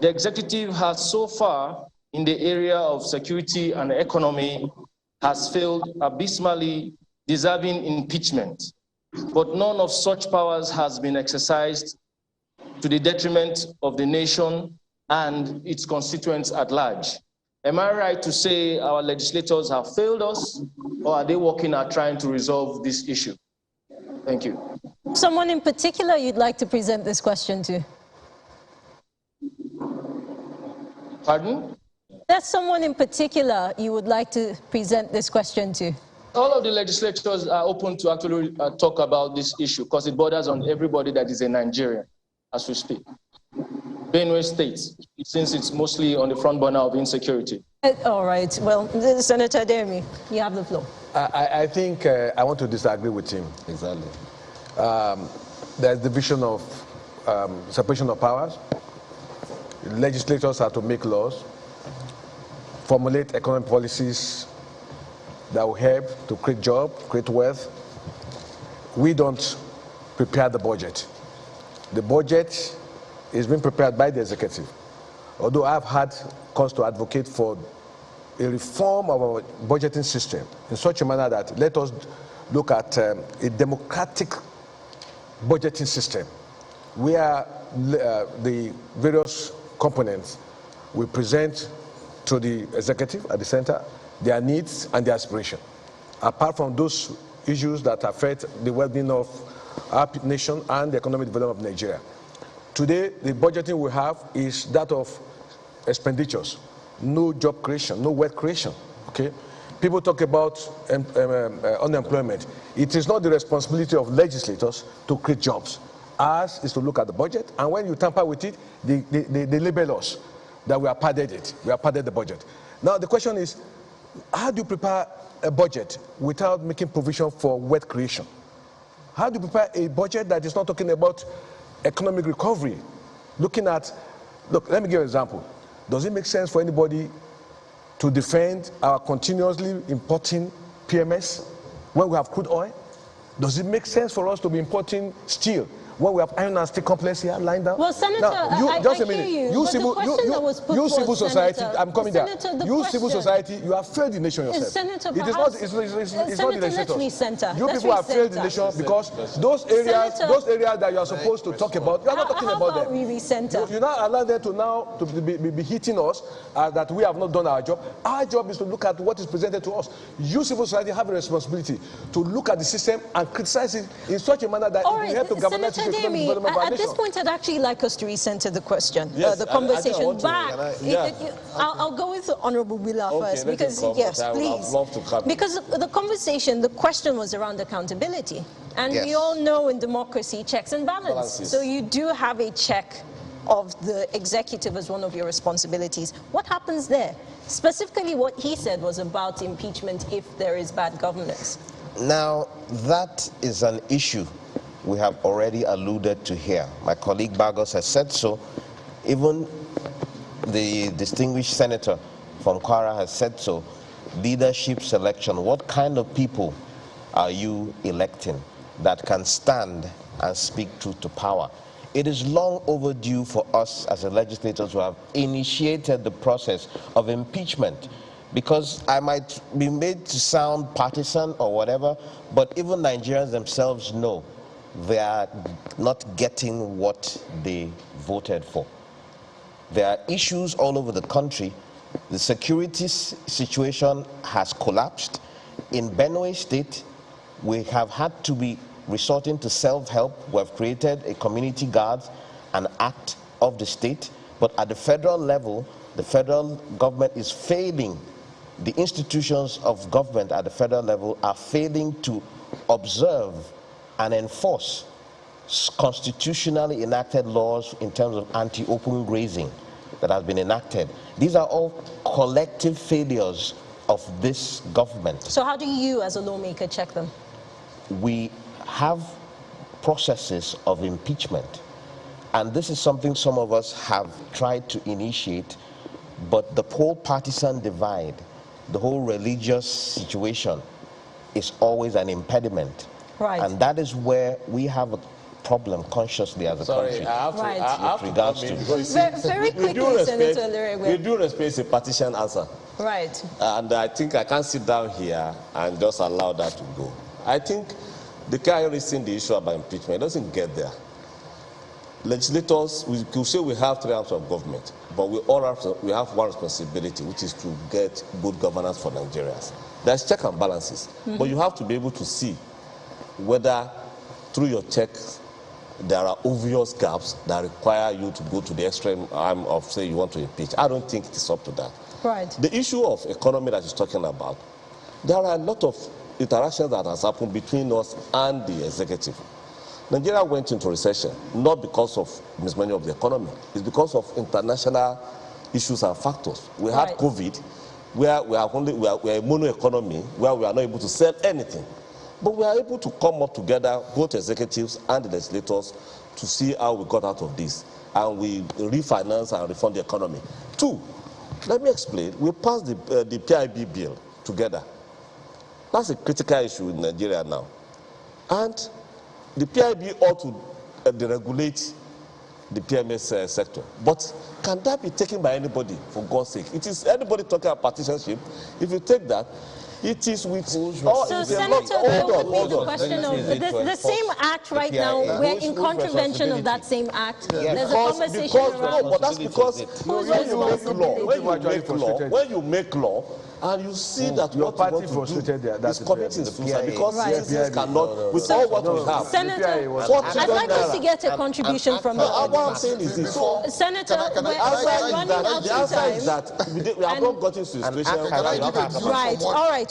The executive has so far in the area of security and economy has failed abysmally, deserving impeachment. But none of such powers has been exercised to the detriment of the nation and its constituents at large. Am I right to say our legislators have failed us, or are they working at trying to resolve this issue? Thank you. Someone in particular you'd like to present this question to? Pardon? There's someone in particular you would like to present this question to? All of the legislators are open to actually talk about this issue because it borders on everybody that is a Nigerian as we speak. Benue State, since it's mostly on the front burner of insecurity. All right. Well, Senator Demi, you have the floor. I think I want to disagree with him. Exactly. There's the vision of separation of powers. Legislators are to make laws, formulate economic policies that will help to create jobs, create wealth. We don't prepare the budget. The budget is being prepared by the executive. Although I've had cause to advocate for a reform of our budgeting system in such a manner that let us look at a democratic budgeting system where the various components will present to the executive at the center their needs and their aspiration. Apart from those issues that affect the well-being of our nation and the economic development of Nigeria. Today, the budgeting we have is that of expenditures, no job creation, no wealth creation, okay? People talk about unemployment. It is not the responsibility of legislators to create jobs. Ours is to look at the budget, and when you tamper with it, they label us that we have padded it, we have padded the budget. Now, the question is, how do you prepare a budget without making provision for wealth creation? How do you prepare a budget that is not talking about economic recovery? Looking at, look, let me give you an example. Does it make sense for anybody to defend our continuously importing PMS when we have crude oil? Does it make sense for us to be importing steel when we have iron and steel complex here lying down? Well, Senator, now, just a minute. You Civil society, Senator, I'm coming there. You civil question, society, you have failed the nation yourself. Senator, it is not. It's not the legislators. You people have failed the nation because those areas that you are supposed to talk about, you are not talking about them. You now allow them to be hitting us that we have not done our job. Our job is to look at what is presented to us. You civil society have a responsibility to look at the system and criticize it in such a manner that it will help to governance and economic development of our at nation. this point, I'd actually like us to recenter the question, yes, the conversation back. I'll go with Honorable Willa first, because yes, please. Love to come. Because the question was around accountability, and we all know in democracy checks and balances. So you do have a check of the executive as one of your responsibilities. What happens there? Specifically, what he said was about impeachment if there is bad governance. Now, that is an issue we have already alluded to here. My colleague Bargos has said so. Even the distinguished senator from Kwara has said so. Leadership selection. What kind of people are you electing that can stand and speak truth to power? It is long overdue for us as a legislators who have initiated the process of impeachment, because I might be made to sound partisan or whatever, but even Nigerians themselves know they are not getting what they voted for. There are issues all over the country. The security situation has collapsed. In Benue State, we have had to be resorting to self-help. We have created a community guard, an act of the state, but at the federal level, the federal government is failing. The institutions of government at the federal level are failing to observe and enforce constitutionally enacted laws in terms of anti-open grazing that has been enacted. These are all collective failures of this government. So how do you, as a lawmaker, check them? We have processes of impeachment, and this is something some of us have tried to initiate, but the whole partisan divide, the whole religious situation is always an impediment. Right. And that is where we have a problem consciously as a country. I have to regards to. Very quickly, Senator Leregwe. We do respect a partisan answer. Right. And I think I can't sit down here and just allow that to go. I think the guy raising the issue about impeachment doesn't get there. Legislators, we could say we have three arms of government, but we have one responsibility, which is to get good governance for Nigerians. There's check and balances, but you have to be able to see whether through your checks there are obvious gaps that require you to go to the extreme arm of, say, you want to impeach. I don't think it's up to that. Right. The issue of economy that he's talking about, there are a lot of interactions that has happened between us and the executive. Nigeria went into recession not because of mismanagement of the economy. It's because of international issues and factors. We had COVID, where we are a mono economy, where we are not able to sell anything. But we are able to come up together, both executives and the legislators, to see how we got out of this. And we refinance and refund the economy. Two, let me explain. We passed the PIB bill together. That's a critical issue in Nigeria now. And the PIB ought to deregulate the PMS sector. But can that be taken by anybody, for God's sake? It is anybody talking about partisanship. If you take that, it is with... So, Senator, there would be the question of the same act right now, we're in contravention of that same act. There's a conversation around... No, but that's because when you make law, and you see that your what party you want to frustrated do there, is committing suicide, because citizens cannot, with all what we have. Senator, I'd like us to get a contribution from the What I'm saying is this. Senator, we're running out of time. The answer is that we have not gotten to the situation.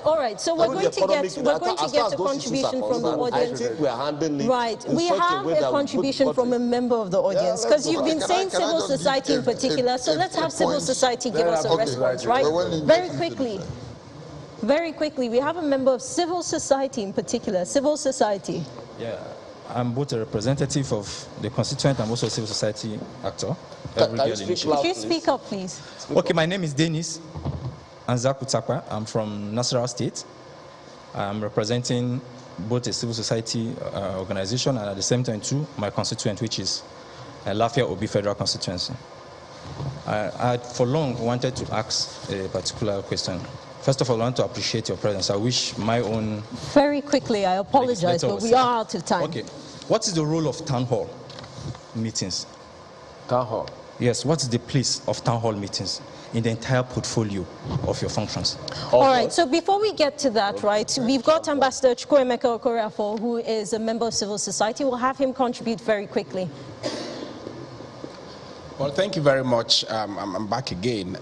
All right. So we're going to get a contribution from the audience. I think we're handling it. Right. We have a contribution from a member of the audience, because you've been saying civil society in particular, so let's have civil society give us a response, right? Very quickly, we have a member of civil society in particular, civil society. Yeah, I'm both a representative of the Constituent and also a civil society actor. Can you speak loud, Could you speak up, please? Okay, my name is Dennis Anzakutakwa. I'm from Nasarawa State. I'm representing both a civil society organization and at the same time too my constituent, which is Lafia Obi Federal Constituency. I had for long wanted to ask a particular question. First of all, I want to appreciate your presence. I wish my own... Very quickly, I apologize, but we are out of time. Okay. What is the role of town hall meetings? Town hall? Yes, what is the place of town hall meetings in the entire portfolio of your functions? All right, so before we get to that, right, we've got Ambassador Chukwuemeka Okorafor, who is a member of civil society. We'll have him contribute very quickly. Well, thank you very much. I'm back again.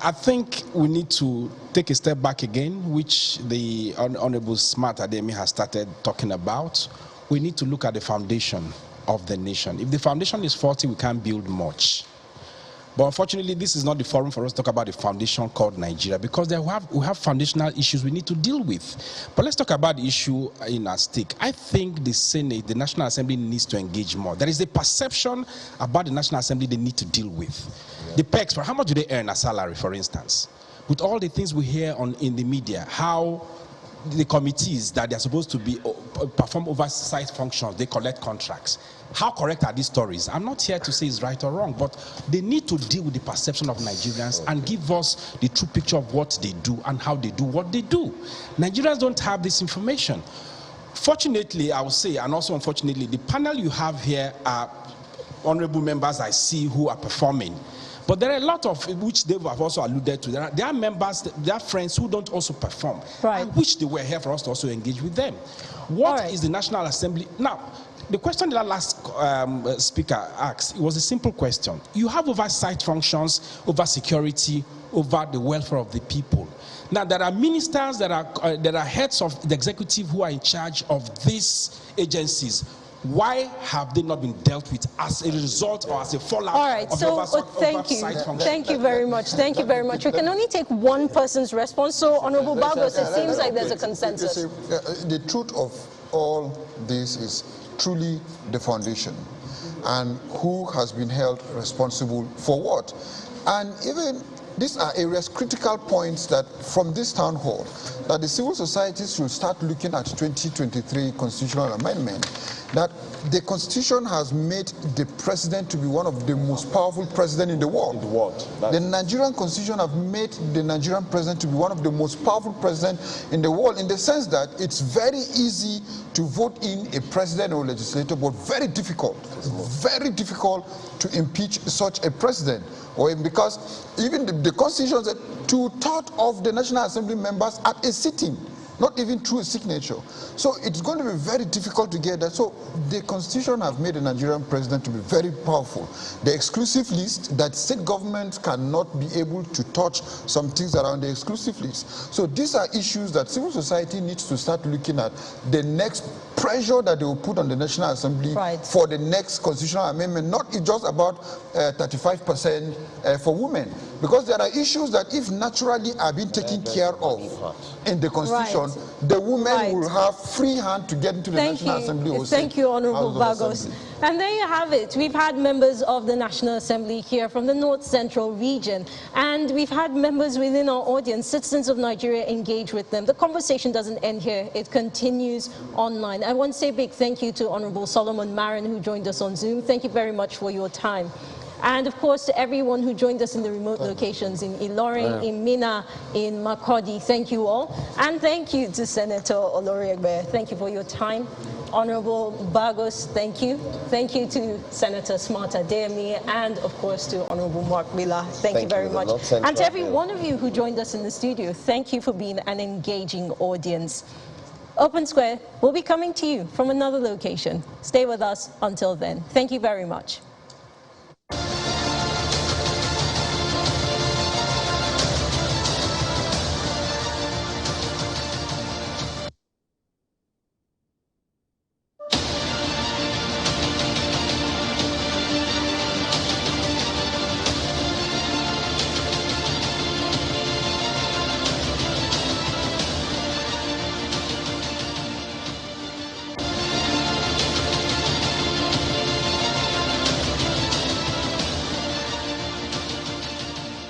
I think we need to take a step back again, which the Honorable Smart Ademi has started talking about. We need to look at the foundation of the nation. If the foundation is faulty, we can't build much. But unfortunately, this is not the forum for us to talk about the foundation called Nigeria, because we have foundational issues we need to deal with. But let's talk about the issue in our stake. I think the Senate, the National Assembly, needs to engage more. There is a perception about the National Assembly they need to deal with. Yeah. The PECs, how much do they earn a salary, for instance? With all the things we hear in the media, how the committees that they're supposed to be perform oversight functions, they collect contracts. How correct are these stories? I'm not here to say it's right or wrong, but they need to deal with the perception of Nigerians and give us the true picture of what they do and how they do what they do. Nigerians don't have this information. Fortunately, I would say, and also unfortunately, the panel you have here are honorable members I see who are performing. But there are a lot of which they have also alluded to. There are members, there are friends who don't also perform. Right. I wish they were here for us to also engage with them. What is the National Assembly? Now, the question that last speaker asked, it was a simple question. You have oversight functions over security, over the welfare of the people. Now, there are ministers, there are heads of the executive who are in charge of these agencies. Why have they not been dealt with as a result or as a fallout? All right, of so thank you. Thank you very much. Thank you very much. We can only take one person's response. So, Honorable Bagos, it seems like there's a consensus. The truth of all this is truly the foundation, and who has been held responsible for what. And even these are areas, critical points that from this town hall, that the civil societies should start looking at 2023 constitutional amendment, that the constitution has made the president to be one of the most powerful presidents in the world. The Nigerian constitution have made the Nigerian president to be one of the most powerful presidents in the world, in the sense that it's very easy to vote in a president or legislator, but very difficult to impeach such a president. Or because even the constitution said 2/3 of the National Assembly members at a sitting, not even through a signature. So it's going to be very difficult to get that. So the constitution have made the Nigerian president to be very powerful. The exclusive list, that state governments cannot be able to touch some things that are on the exclusive list. So these are issues that civil society needs to start looking at. The next pressure that they will put on the National Assembly for the next constitutional amendment, not just about 35% for women. Because there are issues that if naturally are being taken care of in the constitution, the women will have free hand to get into the National Assembly. Thank you, Honorable Bagos. And there you have it. We've had members of the National Assembly here from the North Central region, and we've had members within our audience, citizens of Nigeria, engage with them. The conversation doesn't end here. It continues online. I want to say a big thank you to Honorable Solomon Marin, who joined us on Zoom. Thank you very much for your time. And of course, to everyone who joined us in the remote locations in Ilorin, in Minna, in Makurdi, thank you all. And thank you to Senator Oloriegbe. Thank you for your time. Honorable Bagos, thank you. Thank you to Senator Smart Ademi, and of course to Honorable Mark Miller. Thank you very much. And to every one of you who joined us in the studio, thank you for being an engaging audience. Open Square will be coming to you from another location. Stay with us until then. Thank you very much.